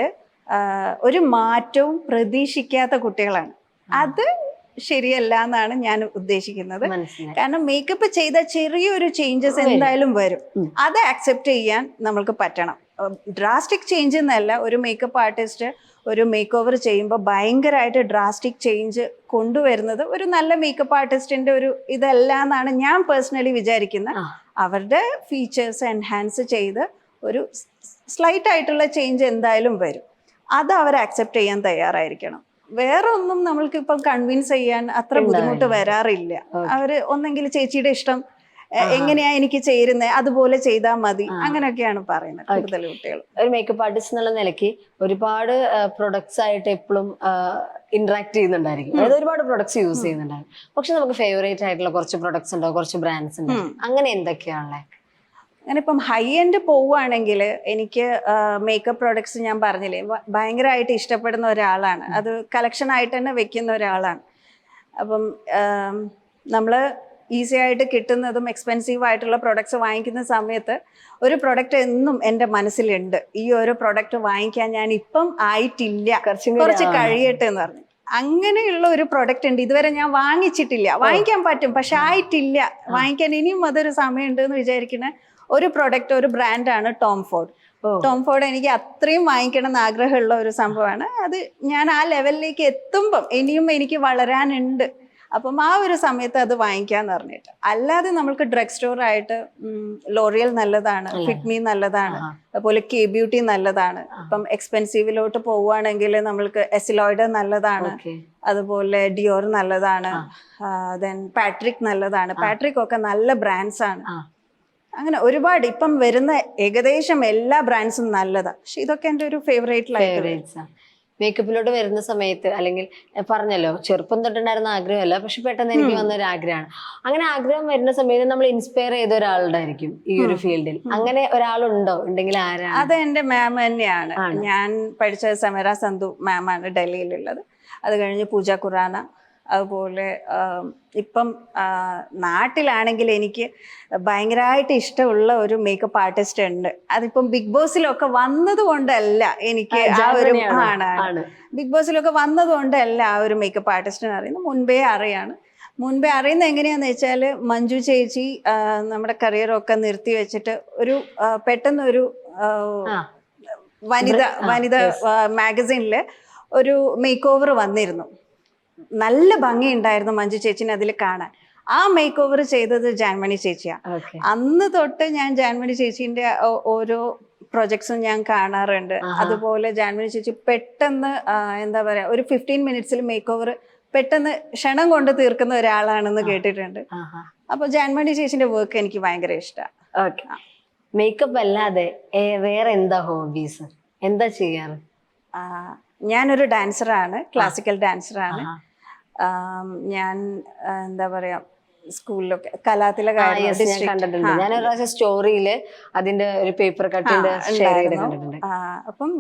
ഒരു മാറ്റവും പ്രതീക്ഷിക്കാത്ത കുട്ടികളാണ്. അത് ശരിയല്ല എന്നാണ് ഞാൻ ഉദ്ദേശിക്കുന്നത്. കാരണം മേക്കപ്പ് ചെയ്ത ചെറിയൊരു ചേഞ്ചസ് എന്തായാലും വരും, അത് അക്സെപ്റ്റ് ചെയ്യാൻ നമ്മൾക്ക് പറ്റണം. ഡ്രാസ്റ്റിക് ചേഞ്ച് എന്നല്ല, ഒരു മേക്കപ്പ് ആർട്ടിസ്റ്റ് ഒരു മേക്ക് ഓവർ ചെയ്യുമ്പോൾ ഭയങ്കരമായിട്ട് ഡ്രാസ്റ്റിക് ചേഞ്ച് കൊണ്ടുവരുന്നത് ഒരു നല്ല മേക്കപ്പ് ആർട്ടിസ്റ്റിന്റെ ഒരു ഇതല്ല എന്നാണ് ഞാൻ പേഴ്സണലി വിചാരിക്കുന്നത്. അവരുടെ ഫീച്ചേഴ്സ് എൻഹാൻസ് ചെയ്ത് ഒരു സ്ലൈറ്റ് ആയിട്ടുള്ള ചേഞ്ച് എന്തായാലും വരും. അത് അവർ അക്സെപ്റ്റ് ചെയ്യാൻ തയ്യാറായിരിക്കണം. വേറെ ഒന്നും നമ്മൾക്ക് ഇപ്പം കൺവിൻസ് ചെയ്യാൻ അത്ര ബുദ്ധിമുട്ട് വരാറില്ല. അവര് ഒന്നെങ്കിൽ ചേച്ചിയുടെ ഇഷ്ടം എങ്ങനെയാ എനിക്ക് ചേരുന്നത് അതുപോലെ ചെയ്താൽ മതി, അങ്ങനെയൊക്കെയാണ് പറയുന്നത് കൂടുതൽ കുട്ടികൾ. ഒരു മേക്കപ്പ് ആർട്ടിസ്റ്റ് എന്നുള്ള നിലയ്ക്ക് ഒരുപാട് പ്രൊഡക്ട്സ് ആയിട്ട് എപ്പോഴും ഇന്ററാക്ട് ചെയ്യുന്നുണ്ടായിരിക്കും, അതായത് ഒരുപാട് പ്രൊഡക്ട്സ് യൂസ് ചെയ്യുന്നുണ്ടായിരിക്കും. പക്ഷെ നമുക്ക് ഫേവറേറ്റ് ആയിട്ടുള്ള കുറച്ച് പ്രൊഡക്ട്സ് ഉണ്ടാവും, കുറച്ച് ബ്രാൻഡ്സ് ഉണ്ടാവും. അങ്ങനെ എന്തൊക്കെയാണല്ലേ? അങ്ങനെ ഇപ്പം ഹൈ എൻഡ് പോവുകയാണെങ്കിൽ എനിക്ക് മേക്കപ്പ് പ്രോഡക്ട്സ് ഞാൻ പറഞ്ഞില്ലേ ഭയങ്കരമായിട്ട് ഇഷ്ടപ്പെടുന്ന ഒരാളാണ്. അത് കളക്ഷൻ ആയിട്ട് തന്നെ വെക്കുന്ന ഒരാളാണ്. അപ്പം നമ്മൾ ഈസി ആയിട്ട് കിട്ടുന്നതും എക്സ്പെൻസീവ് ആയിട്ടുള്ള പ്രൊഡക്ട്സ് വാങ്ങിക്കുന്ന സമയത്ത് ഒരു പ്രൊഡക്റ്റ് എന്നും എൻ്റെ മനസ്സിലുണ്ട്, ഈ ഒരു പ്രൊഡക്റ്റ് വാങ്ങിക്കാൻ ഞാൻ ഇപ്പം ആയിട്ടില്ല, കുറച്ച് കഴിയട്ടെ എന്ന് പറഞ്ഞു. അങ്ങനെയുള്ള ഒരു പ്രൊഡക്റ്റ് ഉണ്ട്, ഇതുവരെ ഞാൻ വാങ്ങിച്ചിട്ടില്ല. വാങ്ങിക്കാൻ പറ്റും പക്ഷെ ആയിട്ടില്ല, വാങ്ങിക്കാൻ ഇനിയും അതൊരു സമയമുണ്ട് എന്ന് വിചാരിക്കുന്ന ഒരു പ്രൊഡക്റ്റ്, ഒരു ബ്രാൻഡാണ് ടോം ഫോർഡ്. ടോം ഫോർഡ് എനിക്ക് അത്രയും വാങ്ങിക്കണം എന്ന് ആഗ്രഹമുള്ള ഒരു സംഭവമാണ്. അത് ഞാൻ ആ ലെവലിലേക്ക് എത്തുമ്പം ഇനിയും എനിക്ക് വളരാനുണ്ട്. അപ്പം ആ ഒരു സമയത്ത് അത് വാങ്ങിക്കാന്ന് പറഞ്ഞിട്ട്. അല്ലാതെ നമ്മൾക്ക് ഡ്രഗ് സ്റ്റോർ ആയിട്ട് ലോറിയൽ നല്ലതാണ്, ഫിറ്റ്മി നല്ലതാണ്, അതുപോലെ കെ ബ്യൂട്ടി നല്ലതാണ്. ഇപ്പം എക്സ്പെൻസീവിലോട്ട് പോവുകയാണെങ്കിൽ നമ്മൾക്ക് എസിലോയിഡ് നല്ലതാണ്, അതുപോലെ ഡിയോർ നല്ലതാണ്, ദെൻ പാട്രിക് നല്ലതാണ്. പാട്രിക് ഒക്കെ നല്ല ബ്രാൻഡ്സ് ആണ്. അങ്ങനെ ഒരുപാട് ഇപ്പം വരുന്ന ഏകദേശം എല്ലാ ബ്രാൻഡ്സും നല്ലതാണ്. പക്ഷെ ഇതൊക്കെ എൻ്റെ ഒരു ഫേവറേറ്റ്. മേക്കപ്പിലോട്ട് വരുന്ന സമയത്ത്, അല്ലെങ്കിൽ പറഞ്ഞല്ലോ ചെറുപ്പം തൊട്ടുണ്ടായിരുന്ന ആഗ്രഹമല്ല, പക്ഷെ പെട്ടെന്ന് എനിക്ക് വന്ന ഒരു ആഗ്രഹമാണ്. അങ്ങനെ ആഗ്രഹം വരുന്ന സമയത്ത് നമ്മൾ ഇൻസ്പയർ ചെയ്ത ഒരാളുണ്ടായിരിക്കും ഈ ഒരു ഫീൽഡിൽ. അങ്ങനെ ഒരാളുണ്ടോ? ഉണ്ടെങ്കിൽ ആരാണ്? അത് എൻ്റെ മാം തന്നെയാണ്. ഞാൻ പഠിച്ച സമീറ സന്ധു മാമാണ് ഡൽഹിയിലുള്ളത്. അത് കഴിഞ്ഞ് പൂജ ഖുറാന. അതുപോലെ ഇപ്പം നാട്ടിലാണെങ്കിൽ എനിക്ക് ഭയങ്കരമായിട്ട് ഇഷ്ടമുള്ള ഒരു മേക്കപ്പ് ആർട്ടിസ്റ്റ് ഉണ്ട്. അതിപ്പം ബിഗ് ബോസിലൊക്കെ വന്നത് കൊണ്ടല്ല എനിക്ക് ആ ഒരു ബിഗ് ബോസിലൊക്കെ വന്നത് കൊണ്ടല്ല ആ ഒരു മേക്കപ്പ് ആർട്ടിസ്റ്റിനെ അറിയുന്നത്, മുൻപേ അറിയുന്നത് എങ്ങനെയാന്ന് വെച്ചാൽ മഞ്ജു ചേച്ചി നമ്മുടെ കരിയറൊക്കെ നിർത്തി വെച്ചിട്ട് ഒരു പെട്ടെന്നൊരു വനിത മാഗസിനിൽ ഒരു മേക്ക് ഓവർ വന്നിരുന്നു. നല്ല ഭംഗിയുണ്ടായിരുന്നു മഞ്ജു ചേച്ചിനെ അതിൽ കാണാൻ. ആ മേക്ക് ഓവർ ചെയ്തത് ജാൻമണി ചേച്ചിയാണ്. അന്ന് തൊട്ട് ഞാൻ ജാൻമണി ചേച്ചീൻ്റെ ഓരോ പ്രൊജക്ട്സും ഞാൻ കാണാറുണ്ട്. അതുപോലെ ജാൻമണി ചേച്ചി പെട്ടെന്ന് എന്താ പറയാ ഒരു 15 മിനിറ്റ്സിൽ മേക്ക് ഓവർ പെട്ടെന്ന് ക്ഷണം കൊണ്ട് തീർക്കുന്ന ഒരാളാണെന്ന് കേട്ടിട്ടുണ്ട്. അപ്പൊ ജാൻമണി ചേച്ചിന്റെ വർക്ക് എനിക്ക് ഭയങ്കര ഇഷ്ടമാണ്. മേക്കപ്പ് അല്ലാതെ വേറെ എന്താ ഹോബീസ്, എന്താ ചെയ്യാറ്? ഞാനൊരു ഡാൻസറാണ്, ക്ലാസിക്കൽ ഡാൻസറാണ്. ഞാൻ എന്താ പറയാ സ്കൂളിലൊക്കെ കലാതിലകായിരുന്നു. ഞാൻ സ്റ്റോറിയില് അതിന്റെ ഒരു പേപ്പർ കട്ടിന്റെ അപ്പം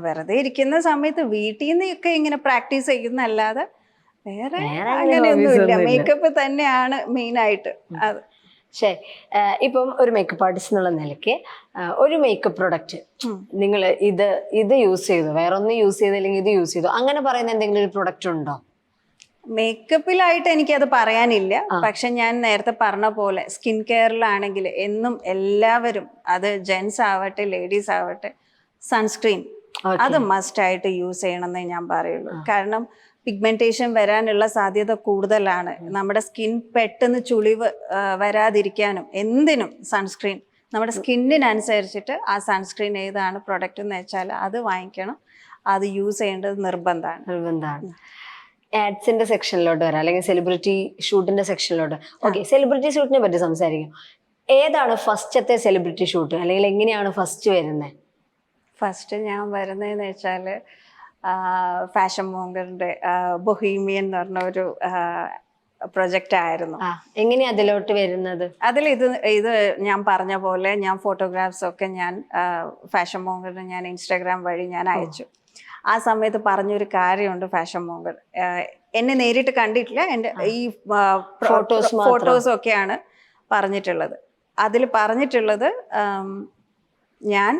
വെറുതെ ഇരിക്കുന്ന സമയത്ത് വീട്ടിൽ നിന്നൊക്കെ ഇങ്ങനെ പ്രാക്ടീസ് ചെയ്യുന്നല്ലാതെ വേറെ അങ്ങനെയൊന്നുമില്ല. മേക്കപ്പ് തന്നെയാണ് മെയിൻ ആയിട്ട്. അത് ശരി. ഇപ്പം ഒരു മേക്കപ്പ് ആർട്ടിസ്റ്റ് എന്നുള്ള നിലയ്ക്ക് ഒരു മേക്കപ്പ് പ്രൊഡക്റ്റ് നിങ്ങൾ ഇത് യൂസ് ചെയ്തു, വേറെ ഒന്നും യൂസ് ചെയ്തില്ലെങ്കിൽ ഇത് യൂസ് ചെയ്തു, അങ്ങനെ പറയുന്ന എന്തെങ്കിലും ഒരു പ്രൊഡക്റ്റ് ഉണ്ടോ? മേക്കപ്പിലായിട്ട് എനിക്കത് പറയാനില്ല. പക്ഷെ ഞാൻ നേരത്തെ പറഞ്ഞ പോലെ സ്കിൻ കെയറിലാണെങ്കിൽ എന്നും എല്ലാവരും, അത് ജെൻസ് ആവട്ടെ ലേഡീസ് ആവട്ടെ, സൺസ്ക്രീൻ അത് മസ്റ്റ് ആയിട്ട് യൂസ് ചെയ്യണമെന്നേ ഞാൻ പറയുള്ളൂ. കാരണം പിഗ്മെന്റേഷൻ വരാനുള്ള സാധ്യത കൂടുതലാണ്. നമ്മുടെ സ്കിൻ പെട്ടെന്ന് ചുളിവ് വരാതിരിക്കാനും എന്തിനും സൺസ്ക്രീൻ, നമ്മുടെ സ്കിന്നിനനുസരിച്ചിട്ട് ആ സൺസ്ക്രീൻ ഏതാണ് പ്രൊഡക്റ്റ് എന്ന് വെച്ചാൽ അത് വാങ്ങിക്കണം, അത് യൂസ് ചെയ്യേണ്ടത് നിർബന്ധമാണ്. ആഡ്സിന്റെ സെക്ഷനിലോട്ട് വരാം, അല്ലെങ്കിൽ സെലിബ്രിറ്റി ഷൂട്ടിന്റെ സെക്ഷനിലോട്ട്. ഓക്കെ, സെലിബ്രിറ്റി ഷൂട്ടിനെ പറ്റി സംസാരിക്കും. ഏതാണ് ഫസ്റ്റത്തെ സെലിബ്രിറ്റി ഷൂട്ട്, അല്ലെങ്കിൽ എങ്ങനെയാണ് ഫസ്റ്റ് വരുന്നത്? ഫസ്റ്റ് ഞാൻ വരുന്നതെന്ന് വെച്ചാൽ ഫാഷൻ മോംഗറിന്റെ ബൊഹീമിയൻ എന്ന് പറഞ്ഞ ഒരു പ്രൊജക്റ്റ് ആയിരുന്നു. എങ്ങനെയാ അതിലോട്ട് വരുന്നത്? അതിൽ ഇത് ഞാൻ പറഞ്ഞ പോലെ ഞാൻ ഫോട്ടോഗ്രാഫ്സ് ഒക്കെ ഞാൻ ഫാഷൻ മോംഗറിന് ഞാൻ ഇൻസ്റ്റാഗ്രാം വഴി ഞാൻ അയച്ചു. ആ സമയത്ത് പറഞ്ഞൊരു കാര്യമുണ്ട് ഫാഷൻ മോംഗർ, എന്നെ നേരിട്ട് കണ്ടിട്ടില്ല, എൻ്റെ ഈ ഫോട്ടോസും ഒക്കെയാണ് പറഞ്ഞിട്ടുള്ളത്. അതിൽ പറഞ്ഞിട്ടുള്ളത് ഞാൻ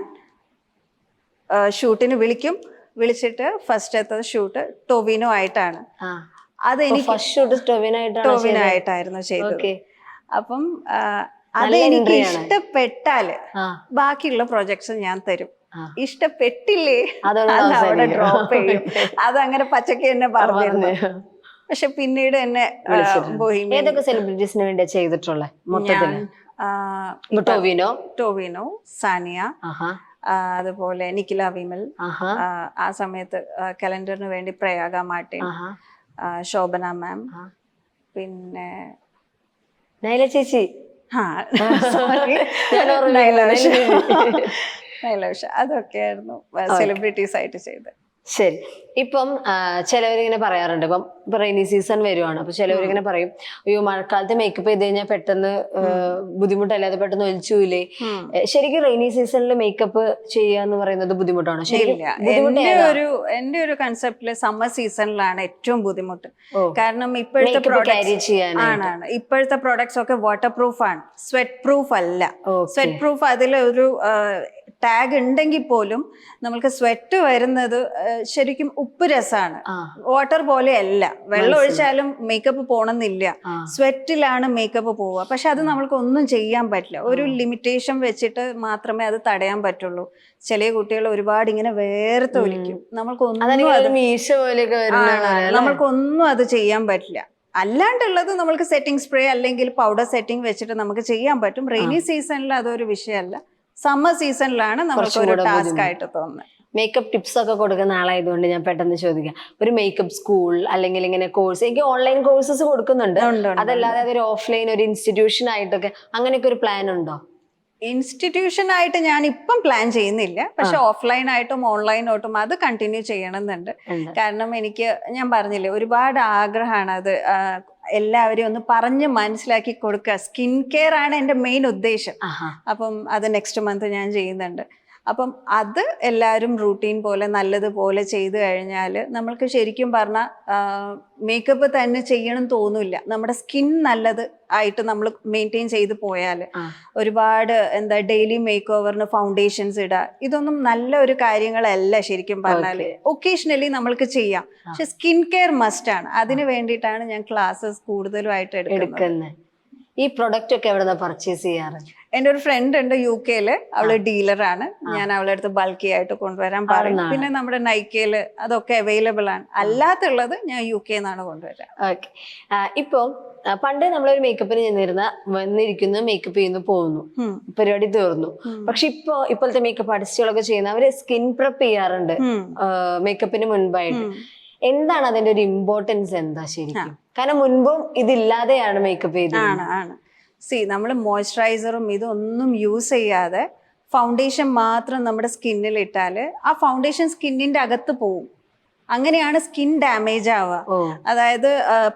ഷൂട്ടിന് വിളിച്ചിട്ട് ഫസ്റ്റത്തെ ഷൂട്ട് ടൊവിനോ ആയിട്ടാണ്. അത് എനിക്ക് ടൊവിനോ ആയിട്ടായിരുന്നു ചെയ്തത്. അപ്പം അതെനിക്ക് ഇഷ്ടപ്പെട്ടാല് ബാക്കിയുള്ള പ്രൊജക്ട്സ് ഞാൻ തരും, ഇഷ്ടപ്പെട്ടില്ലേ അതവിടെ ഡ്രോപ്പ് ചെയ്യും. അതങ്ങനെ പച്ചക്ക് തന്നെ പറഞ്ഞിരുന്നു. പക്ഷെ പിന്നീട് എന്നെ ഏതൊക്കെ സെലിബ്രിറ്റീസിന് വേണ്ടി ചെയ്തിട്ടുള്ളത്? ടൊവിനോ, സാനിയ, അതുപോലെ നിഖില വിമൽ, ആ സമയത്ത് കലണ്ടറിന് വേണ്ടി പ്രയാഗ മാർട്ടിൻ, ശോഭന മാം, പിന്നെ നൈല ചേച്ചി, നൈലോഷ, അതൊക്കെയായിരുന്നു സെലിബ്രിറ്റീസ് ആയിട്ട് ചെയ്തത്. ശരി. ഇപ്പം ചിലവരിങ്ങനെ പറയാറുണ്ട്, ഇപ്പം റെയിനി സീസൺ വരുവാണ്, അപ്പൊ ചിലവരിങ്ങനെ പറയും, അയ്യോ മഴക്കാലത്ത് മേക്കപ്പ് ചെയ്ത് കഴിഞ്ഞാൽ പെട്ടെന്ന് ബുദ്ധിമുട്ടല്ലാതെ പെട്ടെന്ന് ഒലിച്ചൂലേ? ശരിക്കും റെയിനി സീസണിൽ മേക്കപ്പ് ചെയ്യുക എന്ന് പറയുന്നത് ബുദ്ധിമുട്ടാണോ? എന്റെ ഒരു കൺസെപ്റ്റില് സമ്മർ സീസണിലാണ് ഏറ്റവും ബുദ്ധിമുട്ട്. കാരണം ഇപ്പോഴത്തെ പ്രോഡക്ട്സ് ഒക്കെ വാട്ടർ പ്രൂഫ് ആണ്, സ്വെറ്റ് പ്രൂഫ് അല്ല. സ്വെറ്റ് പ്രൂഫ് അതിലൊരു ടാഗ് ഉണ്ടെങ്കിൽ പോലും നമ്മൾക്ക് സ്വെറ്റ് വരുന്നത് ശരിക്കും ഉപ്പ് രസമാണ്, വാട്ടർ പോലെ അല്ല. വെള്ളം ഒഴിച്ചാലും മേക്കപ്പ് പോണമെന്നില്ല, സ്വെറ്റിലാണ് മേക്കപ്പ് പോവുക. പക്ഷെ അത് നമ്മൾക്ക് ഒന്നും ചെയ്യാൻ പറ്റില്ല, ഒരു ലിമിറ്റേഷൻ വെച്ചിട്ട് മാത്രമേ അത് തടയാൻ പറ്റുള്ളൂ. ചില കുട്ടികൾ ഒരുപാട് ഇങ്ങനെ വേർത്തൊലിക്കും, നമ്മൾക്കൊന്നും അത് ചെയ്യാൻ പറ്റില്ല. അല്ലാണ്ടുള്ളത് നമ്മൾക്ക് സെറ്റിംഗ് സ്പ്രേ അല്ലെങ്കിൽ പൗഡർ സെറ്റിംഗ് വെച്ചിട്ട് നമുക്ക് ചെയ്യാൻ പറ്റും. റെയിനി സീസണിൽ അതൊരു വിഷയമല്ല, സമ്മർ സീസണിലാണ് നമുക്ക് ഒരു ടാസ്ക് ആയിട്ട് തോന്നുന്നത്. മേക്കപ്പ് ടിപ്സ് ഒക്കെ കൊടുക്കുന്ന ആളായതുകൊണ്ട് ഞാൻ പെട്ടെന്ന് ചോദിക്കാം, ഒരു മേക്കപ്പ് സ്കൂൾ അല്ലെങ്കിൽ ഇങ്ങനെ കോഴ്സ്, എനിക്ക് ഓൺലൈൻ കോഴ്സസ് കൊടുക്കുന്നുണ്ട്, അതല്ലാതെ അതൊരു ഓഫ്ലൈൻ ഒരു ഇൻസ്റ്റിറ്റ്യൂഷൻ ആയിട്ടൊക്കെ അങ്ങനെയൊക്കെ ഒരു പ്ലാൻ ഉണ്ടോ? ഇൻസ്റ്റിറ്റ്യൂഷൻ ആയിട്ട് ഞാൻ ഇപ്പം പ്ലാൻ ചെയ്യുന്നില്ല, പക്ഷെ ഓഫ്ലൈൻ ആയിട്ടും ഓൺലൈനായിട്ടും അത് കണ്ടിന്യൂ ചെയ്യണമെന്നുണ്ട്. കാരണം എനിക്ക് ഞാൻ പറഞ്ഞില്ലേ, ഒരുപാട് ആഗ്രഹമാണ് അത് എല്ലാവരെയും ഒന്ന് പറഞ്ഞ് മനസ്സിലാക്കി കൊടുക്കുക. സ്കിൻ കെയർ ആണ് എൻ്റെ മെയിൻ ഉദ്ദേശം. അപ്പം അത് നെക്സ്റ്റ് മന്ത് ഞാൻ ചെയ്യുന്നുണ്ട്. അപ്പം അത് എല്ലാവരും റൂട്ടീൻ പോലെ നല്ലതുപോലെ ചെയ്തു കഴിഞ്ഞാൽ നമ്മൾക്ക് ശരിക്കും പറഞ്ഞാൽ മേക്കപ്പ് തന്നെ ചെയ്യണം തോന്നില്ല. നമ്മുടെ സ്കിൻ നല്ലത് ആയിട്ട് നമ്മൾ മെയിൻറ്റെയിൻ ചെയ്ത് പോയാൽ ഒരുപാട് ഡെയിലി മേക്ക് ഓവറിന് ഫൗണ്ടേഷൻസ് ഇടുക, ഇതൊന്നും നല്ല ഒരു കാര്യങ്ങളല്ല ശരിക്കും പറഞ്ഞാൽ. ഒക്കേഷണലി നമ്മൾക്ക് ചെയ്യാം, പക്ഷെ സ്കിൻ കെയർ മസ്റ്റ് ആണ്. അതിന് വേണ്ടിയിട്ടാണ് ഞാൻ ക്ലാസ്സസ് കൂടുതലുമായിട്ട് എടുക്കുന്നത്. ഈ പ്രൊഡക്റ്റ് ഒക്കെ എവിടെ നിന്നാണ് പർച്ചേസ് ചെയ്യാറ്? എൻ്റെ ഒരു ഫ്രണ്ട് ഉണ്ട് UK-ല്, അവള് ഡീലറാണ്. ഞാൻ അവളുടെ അടുത്ത് ബൾക്കി ആയിട്ട് കൊണ്ടുവരാൻ പറയും. പിന്നെ നമ്മുടെ നൈക്കയില് അതൊക്കെ അവൈലബിൾ ആണ്. അല്ലാത്തുള്ളത് ഞാൻ UK-ന്നാണ് കൊണ്ടുവരാം. ഓക്കെ. ഇപ്പൊ പണ്ട് നമ്മളൊരു മേക്കപ്പിന് വന്നിരിക്കുന്നു, മേക്കപ്പ് ചെയ്യുന്നു, പോകുന്നു, പരിപാടി തീർന്നു. പക്ഷെ ഇപ്പോഴത്തെ മേക്കപ്പ് ആർട്ടിസ്റ്റുകളൊക്കെ ചെയ്യുന്ന അവര് സ്കിൻ പ്രെപ്പ് ചെയ്യാറുണ്ട് മേക്കപ്പിന് മുൻപായിട്ട്. എന്താണ് അതിന്റെ ഒരു ഇമ്പോർട്ടൻസ് എന്താ ശരിക്കും? കാരണം മുൻപും ഇതില്ലാതെയാണ് മേക്കപ്പ് ചെയ്തത്. നമ്മൾ മോയ്സ്ചറൈസറും ഇതൊന്നും യൂസ് ചെയ്യാതെ ഫൗണ്ടേഷൻ മാത്രം നമ്മുടെ സ്കിന്നിൽ ഇട്ടാല് ആ ഫൗണ്ടേഷൻ സ്കിന്നിന്റെ അകത്ത് പോവും. അങ്ങനെയാണ് സ്കിൻ ഡാമേജ് ആവുക. അതായത്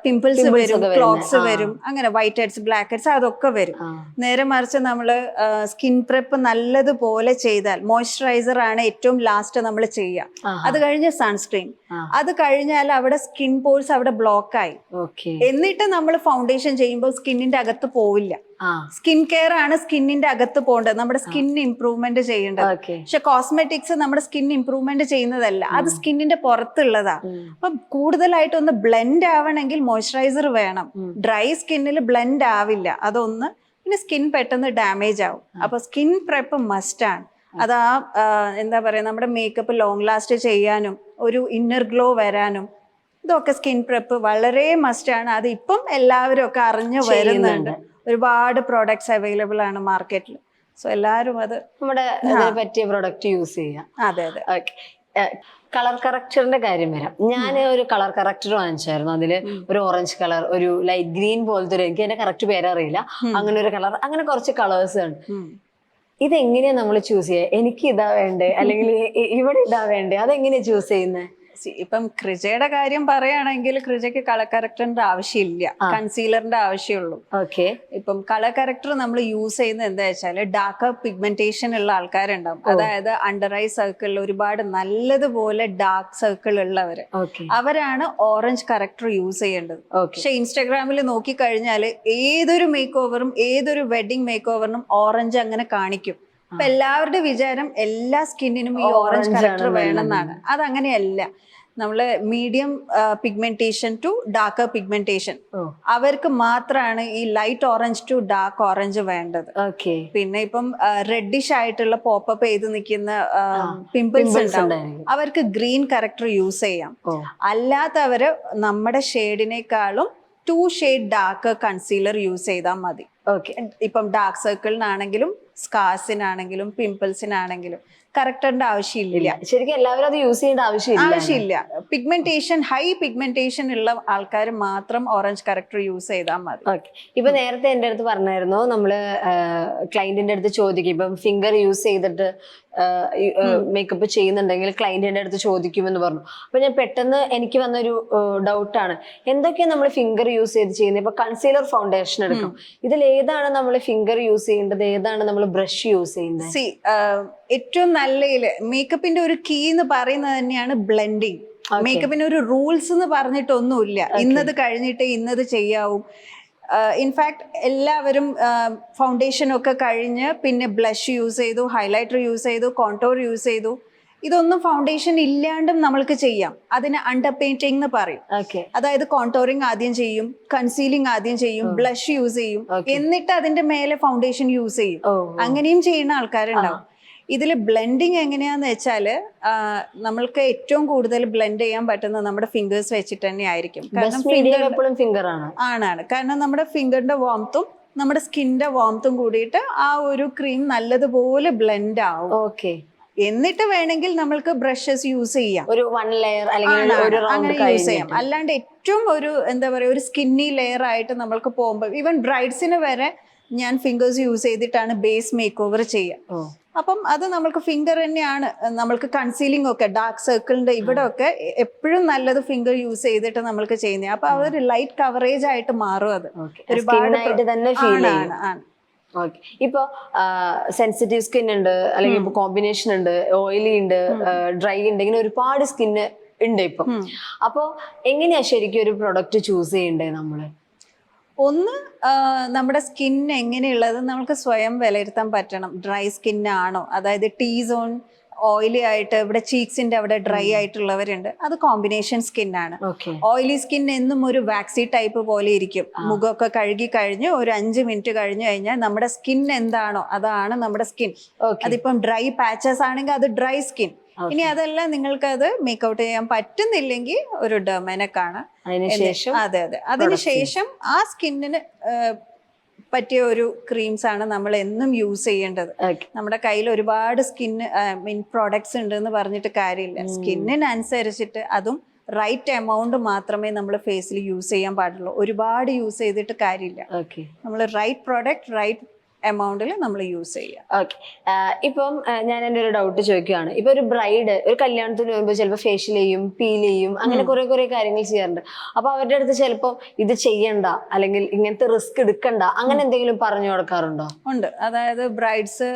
പിമ്പിൾസ് വരും, ക്ലോട്ട്സ് വരും, അങ്ങനെ വൈറ്റ് ഹെഡ്സ്, ബ്ലാക്ക് ഹെഡ്സ് അതൊക്കെ വരും. നേരെ മറിച്ച് നമ്മൾ സ്കിൻ പ്രെപ്പ് നല്ലതുപോലെ ചെയ്താൽ, മോയ്സ്ചറൈസർ ആണ് ഏറ്റവും ലാസ്റ്റ് നമ്മൾ ചെയ്യുക, അത് കഴിഞ്ഞ് സൺസ്ക്രീൻ, അത് കഴിഞ്ഞാൽ അവിടെ സ്കിൻ പോഴ്സ് അവിടെ ബ്ലോക്ക് ആയി. എന്നിട്ട് നമ്മൾ ഫൗണ്ടേഷൻ ചെയ്യുമ്പോൾ സ്കിന്നിന്റെ അകത്ത് പോവില്ല. ആ സ്കിൻ കെയർ ആണ് സ്കിന്നിന്റെ അകത്ത് പോകേണ്ടത്, നമ്മുടെ സ്കിൻ ഇംപ്രൂവ്മെന്റ് ചെയ്യേണ്ടത്. ഓക്കെ. പക്ഷെ കോസ്മെറ്റിക്സ് നമ്മുടെ സ്കിൻ ഇംപ്രൂവ്മെന്റ് ചെയ്യുന്നതല്ല, അത് സ്കിന്നിന്റെ പുറത്തുള്ളതാ. അപ്പൊ കൂടുതലായിട്ട് ഒന്ന് ബ്ലെൻഡ് ആവണമെങ്കിൽ മോയ്സ്ചറൈസർ വേണം. ഡ്രൈ സ്കിന്നിൽ ബ്ലെൻഡ് ആവില്ല, അതൊന്ന്. പിന്നെ സ്കിൻ പെട്ടെന്ന് ഡാമേജ് ആവും. അപ്പൊ സ്കിൻ പ്രെപ്പ് മസ്റ്റ് ആണ്. അത് എന്താ പറയാ, നമ്മുടെ മേക്കപ്പ് ലോങ് ലാസ്റ്റ് ചെയ്യാനും ഒരു ഇന്നർ ഗ്ലോ വരാനും ഇതൊക്കെ സ്കിൻ പ്രെപ്പ് വളരെ മസ്റ്റ് ആണ്. അത് ഇപ്പം എല്ലാവരും ഒക്കെ അറിഞ്ഞു വരുന്നുണ്ട്. ഒരുപാട് പ്രോഡക്ട്സ് അവൈലബിൾ ആണ് മാർക്കറ്റിൽ. സോ എല്ലാവരും അത് നമ്മുടെ ഇതിന് പറ്റിയ പ്രൊഡക്റ്റ് യൂസ് ചെയ്യാം. അതെ അതെ. ഓക്കെ. കളർ കറക്ടറിന്റെ കാര്യം വരാം. ഞാൻ ഒരു കളർ കറക്ടർ വാങ്ങിച്ചായിരുന്നു. അതില് ഒരു ഓറഞ്ച് കളർ, ഒരു ലൈറ്റ് ഗ്രീൻ പോലത്തെ ഒരു, എനിക്ക് അതിന്റെ കറക്റ്റ് പേരറിയില്ല, അങ്ങനെ ഒരു കളർ, അങ്ങനെ കുറച്ച് കളേഴ്സ് ഉണ്ട്. ഇതെങ്ങനെയാ നമ്മൾ ചൂസ് ചെയ്യുക? എനിക്ക് ഇതാ വേണ്ടേ, അല്ലെങ്കിൽ ഇവിടെ ഇതാ വേണ്ടേ, അതെങ്ങനെയാ ചൂസ് ചെയ്യുന്നത്? ഇപ്പം ക്രിജയുടെ കാര്യം പറയുകയാണെങ്കിൽ ക്രിജയ്ക്ക് കളർ കറക്ടറിന്റെ ആവശ്യമില്ല, കൺസീലറിന്റെ ആവശ്യമുള്ളൂ. ഓക്കെ. ഇപ്പം കളർ കറക്ടർ നമ്മൾ യൂസ് ചെയ്യുന്നത് എന്താ വെച്ചാല് ഡാർക്ക് പിഗ്മെന്റേഷൻ ഉള്ള ആൾക്കാരുണ്ടാവും. അതായത് അണ്ടർ ഐ സർക്കിളിൽ ഒരുപാട് നല്ലതുപോലെ ഡാർക്ക് സർക്കിൾ ഉള്ളവര്, അവരാണ് ഓറഞ്ച് കറക്ടർ യൂസ് ചെയ്യേണ്ടത്. പക്ഷെ ഇൻസ്റ്റാഗ്രാമിൽ നോക്കിക്കഴിഞ്ഞാൽ ഏതൊരു മേക്ക് ഓവറും ഏതൊരു വെഡിങ് മേക്ക് ഓവറിനും ഓറഞ്ച് അങ്ങനെ കാണിക്കും. അപ്പൊ എല്ലാവരുടെ വിചാരം എല്ലാ സ്കിന്നിനും ഈ ഓറഞ്ച് കറക്ടർ വേണമെന്നാണ്. അതങ്ങനെയല്ല. നമ്മള് medium pigmentation to darker pigmentation, അവർക്ക് മാത്രമാണ് ഈ light orange to dark orange വേണ്ടത്. പിന്നെ ഇപ്പം റെഡിഷ് ആയിട്ടുള്ള പോപ്പപ്പ് ചെയ്ത് നിൽക്കുന്ന പിമ്പിൾസ് ഉണ്ടാവും, അവർക്ക് ഗ്രീൻ കറക്ടർ യൂസ് ചെയ്യാം. അല്ലാത്തവര് നമ്മുടെ ഷെയ്ഡിനേക്കാളും 2 ഷെയ്ഡ് ഡാർക്ക് കൺസീലർ യൂസ് ചെയ്താൽ മതി. ഇപ്പം ഡാർക്ക് സർക്കിളിനാണെങ്കിലും സ്കാർസിനാണെങ്കിലും പിമ്പിൾസിനാണെങ്കിലും കറക്ടറിന്റെ ആവശ്യമില്ല. ശരിക്കും എല്ലാവരും അത് യൂസ് ചെയ്യേണ്ട ആവശ്യമില്ല. പിഗ്മെന്റേഷൻ, ഹൈ പിഗ്മെന്റേഷൻ ഉള്ള ആൾക്കാർ മാത്രം ഓറഞ്ച് കറക്ടർ യൂസ് ചെയ്താൽ മതി. ഇപ്പൊ നേരത്തെ എന്റെ അടുത്ത് പറഞ്ഞായിരുന്നു, നമ്മള് ക്ലയന്റിന്റെ അടുത്ത് ചോദിക്കും, ഇപ്പം ഫിംഗർ യൂസ് ചെയ്തിട്ട് മേക്കപ്പ് ചെയ്യുന്നുണ്ടെങ്കിൽ ക്ലയന്റിന്റെ അടുത്ത് ചോദിക്കുമെന്ന് പറഞ്ഞു. അപ്പൊ ഞാൻ പെട്ടെന്ന് എനിക്ക് വന്നൊരു ഡൗട്ടാണ്, എന്തൊക്കെയാണ് നമ്മൾ ഫിംഗർ യൂസ് ചെയ്ത് ചെയ്യുന്നത്? ഇപ്പൊ കൺസീലർ, ഫൗണ്ടേഷൻ എടുക്കും, ഇതിൽ ഏതാണ് നമ്മൾ ഫിംഗർ യൂസ് ചെയ്യേണ്ടത്, ഏതാണ് നമ്മൾ ബ്രഷ് യൂസ് ചെയ്യുന്നത്? ഏറ്റവും നല്ല മേക്കപ്പിന്റെ ഒരു കീ എന്ന് പറയുന്നത് തന്നെയാണ് ബ്ലെൻഡിങ്. മേക്കപ്പിന് ഒരു റൂൾസ് എന്ന് പറഞ്ഞിട്ടൊന്നുമില്ല, ഇന്നത് കഴിഞ്ഞിട്ട് ഇന്നത് ചെയ്യാവൂ. ഇൻഫാക്ട് എല്ലാവരും ഫൗണ്ടേഷൻ ഒക്കെ കഴിഞ്ഞ് പിന്നെ ബ്ലഷ് യൂസ് ചെയ്തു, ഹൈലൈറ്റർ യൂസ് ചെയ്തു, കോണ്ടോർ യൂസ് ചെയ്തു. ഇതൊന്നും ഫൗണ്ടേഷൻ ഇല്ലാണ്ടും നമ്മൾക്ക് ചെയ്യാം. അതിന് അണ്ടർ പെയിന്റിംഗ് എന്ന് പറയും. അതായത് കോണ്ടോറിങ് ആദ്യം ചെയ്യും, കൺസീലിംഗ് ആദ്യം ചെയ്യും, ബ്ലഷ് യൂസ് ചെയ്യും, എന്നിട്ട് അതിന്റെ മേലെ ഫൗണ്ടേഷൻ യൂസ് ചെയ്യും. അങ്ങനെയും ചെയ്യുന്ന ആൾക്കാരുണ്ടാവും. ഇതിൽ ബ്ലെൻഡിങ് എങ്ങനെയാന്ന് വെച്ചാല് നമ്മൾക്ക് ഏറ്റവും കൂടുതൽ ബ്ലെൻഡ് ചെയ്യാൻ പറ്റുന്നത് നമ്മുടെ ഫിംഗേഴ്സ് വെച്ചിട്ട് തന്നെ ആയിരിക്കും. ആണ്. കാരണം നമ്മുടെ ഫിംഗറിന്റെ വാംത്തും നമ്മുടെ സ്കിന്നിന്റെ വാംത്തും കൂടിയിട്ട് ആ ഒരു ക്രീം നല്ലതുപോലെ ബ്ലെൻഡ് ആവും. എന്നിട്ട് വേണമെങ്കിൽ നമ്മൾക്ക് ബ്രഷസ് യൂസ് ചെയ്യാം, ഒരു 1 ലെയർ അങ്ങനെ യൂസ് ചെയ്യാം. അല്ലാണ്ട് ഏറ്റവും ഒരു എന്താ പറയാ, ഒരു സ്കിന്നി ലെയർ ആയിട്ട് നമ്മൾക്ക് പോകുമ്പോൾ ഈവൻ ബ്രൈഡ്സിന് വരെ ഞാൻ ഫിംഗേഴ്സ് യൂസ് ചെയ്തിട്ടാണ് ബേസ് മേക്ക് ഓവർ ചെയ്യുക. അപ്പം അത് നമ്മൾക്ക് ഫിംഗർ തന്നെയാണ്. നമ്മൾക്ക് കൺസീലിംഗ് ഒക്കെ ഡാർക്ക് സർക്കിളിന്റെ ഇവിടെ ഒക്കെ എപ്പോഴും നല്ലത് ഫിംഗർ യൂസ് ചെയ്തിട്ട് നമ്മൾക്ക് ചെയ്യുന്നത്. അപ്പൊ അതൊരു ലൈറ്റ് കവറേജ് ആയിട്ട് മാറും. അത് ഒരുപാട് ഇപ്പൊ സെൻസിറ്റീവ് സ്കിൻ ഉണ്ട്, അല്ലെങ്കിൽ ഇപ്പൊ കോമ്പിനേഷൻ ഉണ്ട്, ഓയിലി ഉണ്ട്, ഡ്രൈ ഉണ്ട്, ഇങ്ങനെ ഒരുപാട് സ്കിന്ന് ഉണ്ട് ഇപ്പൊ. അപ്പൊ എങ്ങനെയാ ശരിക്കും ഒരു പ്രൊഡക്റ്റ് ചൂസ് ചെയ്യണ്ടേ നമ്മള്? ഒന്ന്, നമ്മുടെ സ്കിൻ എങ്ങനെയുള്ളത് നമുക്ക് സ്വയം വിലയിരുത്താൻ പറ്റണം. ഡ്രൈ സ്കിന്നാണോ, അതായത് ടീ സോൺ ഓയിലി ആയിട്ട് ഇവിടെ ചീക്സിന്റെ അവിടെ ഡ്രൈ ആയിട്ടുള്ളവരുണ്ട്, അത് കോമ്പിനേഷൻ സ്കിന്നാണ്. ഓയിലി സ്കിൻ എന്നും ഒരു വാക്സി ടൈപ്പ് പോലെ ഇരിക്കും. മുഖമൊക്കെ കഴുകി കഴിഞ്ഞ് ഒരു 5 മിനിറ്റ് കഴിഞ്ഞു കഴിഞ്ഞാൽ നമ്മുടെ സ്കിൻ എന്താണോ അതാണ് നമ്മുടെ സ്കിൻ. അതിപ്പം ഡ്രൈ പാച്ചസ് ആണെങ്കിൽ അത് ഡ്രൈ സ്കിൻ. ഇനി അതെല്ലാം നിങ്ങൾക്ക് അത് മേക്കൗട്ട് ചെയ്യാൻ പറ്റുന്നില്ലെങ്കിൽ ഒരു ഡെർമനെ കാണാം. അതെ. അതിനുശേഷം ആ സ്കിന്നിന് പറ്റിയ ഒരു ക്രീംസ് ആണ് നമ്മൾ എന്നും യൂസ് ചെയ്യേണ്ടത്. നമ്മുടെ കയ്യിൽ ഒരുപാട് പ്രോഡക്ട്സ് ഉണ്ട് എന്ന് പറഞ്ഞിട്ട് കാര്യമില്ല. സ്കിന്നിനനുസരിച്ചിട്ട് അതും റൈറ്റ് എമൗണ്ട് മാത്രമേ നമ്മൾ ഫേസിൽ യൂസ് ചെയ്യാൻ പാടുള്ളൂ. ഒരുപാട് യൂസ് ചെയ്തിട്ട് കാര്യമില്ല. നമ്മൾ റൈറ്റ് പ്രോഡക്റ്റ് റൈറ്റ് എമൗണ്ടിൽ നമ്മൾ യൂസ് ചെയ്യുക. ഓക്കെ. ഇപ്പം ഞാൻ എൻ്റെ ഒരു ഡൗട്ട് ചോദിക്കുകയാണ്. ഇപ്പൊ ഒരു ബ്രൈഡ് ഒരു കല്യാണത്തിന് വരുമ്പോൾ ചിലപ്പോൾ ഫേഷ്യൽ ചെയ്യും, പീൽ ചെയ്യും, അങ്ങനെ കുറെ കാര്യങ്ങൾ ചെയ്യാറുണ്ട്. അപ്പൊ അവരുടെ അടുത്ത് ചിലപ്പോൾ ഇത് ചെയ്യണ്ട അല്ലെങ്കിൽ ഇങ്ങനത്തെ റിസ്ക് എടുക്കണ്ട അങ്ങനെ എന്തെങ്കിലും പറഞ്ഞു കൊടുക്കാറുണ്ടോ? ഉണ്ട്. അതായത് ബ്രൈഡ്സ്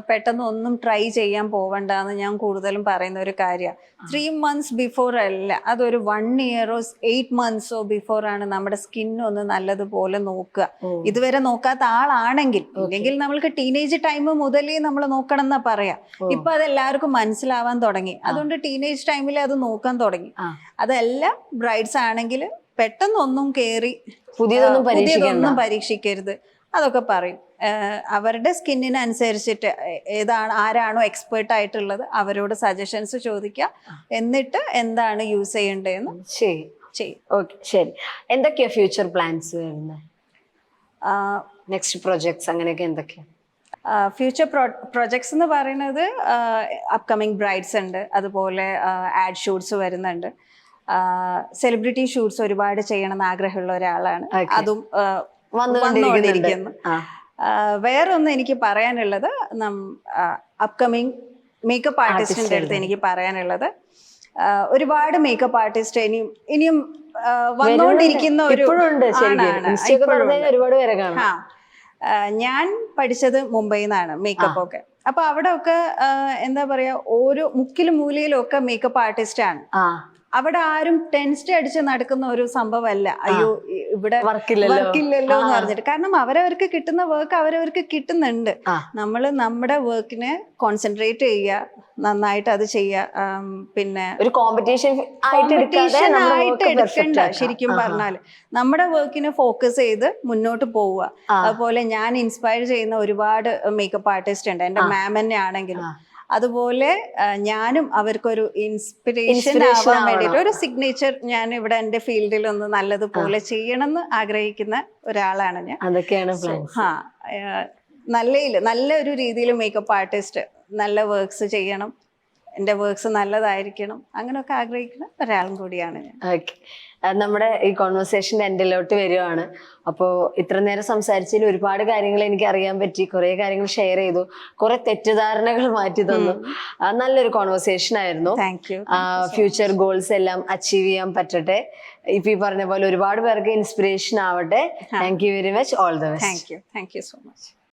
പെട്ടെന്ന് ഒന്നും ട്രൈ ചെയ്യാൻ പോവണ്ടെന്ന് ഞാൻ കൂടുതലും പറയുന്ന ഒരു കാര്യമാണ്. 3 months ബിഫോർ അല്ല, അതൊരു 1 year 8 months ബിഫോർ ആണ് നമ്മുടെ സ്കിന്നൊന്ന് നല്ലതുപോലെ നോക്കുക. ഇതുവരെ നോക്കാത്ത ആളാണെങ്കിൽ, ഇല്ലെങ്കിൽ നമ്മൾക്ക് ടീനേജ് ടൈം മുതലേ നമ്മൾ നോക്കണം എന്നാ പറയാം. ഇപ്പൊ അതെല്ലാവർക്കും മനസ്സിലാവാൻ തുടങ്ങി. അതുകൊണ്ട് ടീനേജ് ടൈമിൽ അത് നോക്കാൻ തുടങ്ങി. അതല്ല ബ്രൈഡ്സ് ആണെങ്കിൽ പെട്ടെന്നൊന്നും കയറി പുതിയതൊന്നും പരീക്ഷിക്കരുത്, അതൊക്കെ പറയും. അവരുടെ സ്കിന്നിനനുസരിച്ചിട്ട് ആരാണോ എക്സ്പേർട്ട് ആയിട്ടുള്ളത് അവരോട് സജഷൻസ് ചോദിക്കുക, എന്നിട്ട് എന്താണ് യൂസ് ചെയ്യേണ്ടതെന്ന് ചെയ്യും. ഓക്കെ, ശരി. എന്തൊക്കെയാ ഫ്യൂച്ചർ പ്ലാൻസ് വരുന്നത്? നെക്സ്റ്റ് പ്രൊജക്ട്സ് അങ്ങനെയൊക്കെ എന്തൊക്കെയാ? ഫ്യൂച്ചർ പ്രൊജക്ട്സ് എന്ന് പറയുന്നത് അപ്കമിങ് ബ്രൈഡ്സ് ഉണ്ട്, അതുപോലെ ആഡ് ഷൂട്ട്സ് വരുന്നുണ്ട്. സെലിബ്രിറ്റി ഷൂട്ട്സ് ഒരുപാട് ചെയ്യണം എന്ന് ആഗ്രഹമുള്ള ഒരാളാണ്, അതും വന്നുകൊണ്ടിരിക്കുന്നു. വേറൊന്ന് എനിക്ക് പറയാനുള്ളത്, അപ്കമിങ് മേക്കപ്പ് ആർട്ടിസ്റ്റിന്റെ അടുത്ത് എനിക്ക് പറയാനുള്ളത്, ഒരുപാട് മേക്കപ്പ് ആർട്ടിസ്റ്റ് ഇനിയും വന്നുകൊണ്ടിരിക്കുന്ന ഒരു ഒരുപാട് പേരെ കാണാം. ഞാൻ പഠിച്ചത് മുംബൈയിൽ നിന്നാണ് മേക്കപ്പ് ഒക്കെ. അപ്പൊ അവിടെ ഒക്കെ എന്താ പറയാ, ഓരോ മുക്കിലും മൂലയിലും ഒക്കെ മേക്കപ്പ് ആർട്ടിസ്റ്റ് ആണ്. അവിടെ ആരും ടെൻസ്റ്റ് അടിച്ച് നടക്കുന്ന ഒരു സംഭവമല്ല, അയ്യോ ഇവിടെ വർക്കില്ലല്ലോ എന്ന് പറഞ്ഞിട്ട്. കാരണം അവരവർക്ക് കിട്ടുന്ന വർക്ക് അവരവർക്ക് കിട്ടുന്നുണ്ട്. നമ്മൾ നമ്മുടെ വർക്കിനെ കോൺസെൻട്രേറ്റ് ചെയ്യുക, നന്നായിട്ട് അത് ചെയ്യുക. പിന്നെ ഒരു കോമ്പറ്റീഷൻ ആയിട്ട് എടുക്കണ്ട. ശരിക്കും പറഞ്ഞാല് നമ്മുടെ വർക്കിനെ ഫോക്കസ് ചെയ്ത് മുന്നോട്ട് പോവുക. അതുപോലെ ഞാൻ ഇൻസ്പയർ ചെയ്യുന്ന ഒരുപാട് മേക്കപ്പ് ആർട്ടിസ്റ്റ് ഉണ്ട്, എന്റെ മാം തന്നെ ആണെങ്കിലും. അതുപോലെ ഞാനും അവർക്കൊരു ഇൻസ്പിറേഷൻ ആവാൻ വേണ്ടിയിട്ട് ഒരു സിഗ്നേച്ചർ ഞാൻ ഇവിടെ എന്റെ ഫീൽഡിൽ ഒന്ന് നല്ലതുപോലെ ചെയ്യണം എന്ന് ആഗ്രഹിക്കുന്ന ഒരാളാണ് ഞാൻ. അതൊക്കെയാണ് നല്ലൊരു രീതിയിൽ മേക്കപ്പ് ആർട്ടിസ്റ്റ് നല്ല വർക്ക്സ് ചെയ്യണം, എൻ്റെ വർക്ക്സ് നല്ലതായിരിക്കണം, അങ്ങനെയൊക്കെ ആഗ്രഹിക്കുന്ന ഒരാളും കൂടിയാണ് ഞാൻ. ഓക്കെ, നമ്മുടെ ഈ കോൺവെർസേഷൻ്റെ എൻഡിലോട്ട് വരുവാണ്. അപ്പോൾ ഇത്ര നേരം സംസാരിച്ചതിൽ ഒരുപാട് കാര്യങ്ങൾ എനിക്ക് അറിയാൻ പറ്റി, കുറേ കാര്യങ്ങൾ ഷെയർ ചെയ്തു, കുറെ തെറ്റിദ്ധാരണകൾ മാറ്റി തന്നു. നല്ലൊരു കോൺവെർസേഷൻ ആയിരുന്നു. ഫ്യൂച്ചർ ഗോൾസ് എല്ലാം അച്ചീവ് ചെയ്യാൻ പറ്റട്ടെ. ഇപ്പൊ ഈ പറഞ്ഞ പോലെ ഒരുപാട് പേർക്ക് ഇൻസ്പിറേഷൻ ആവട്ടെ. Thank you very much. All the best. Thank you so much.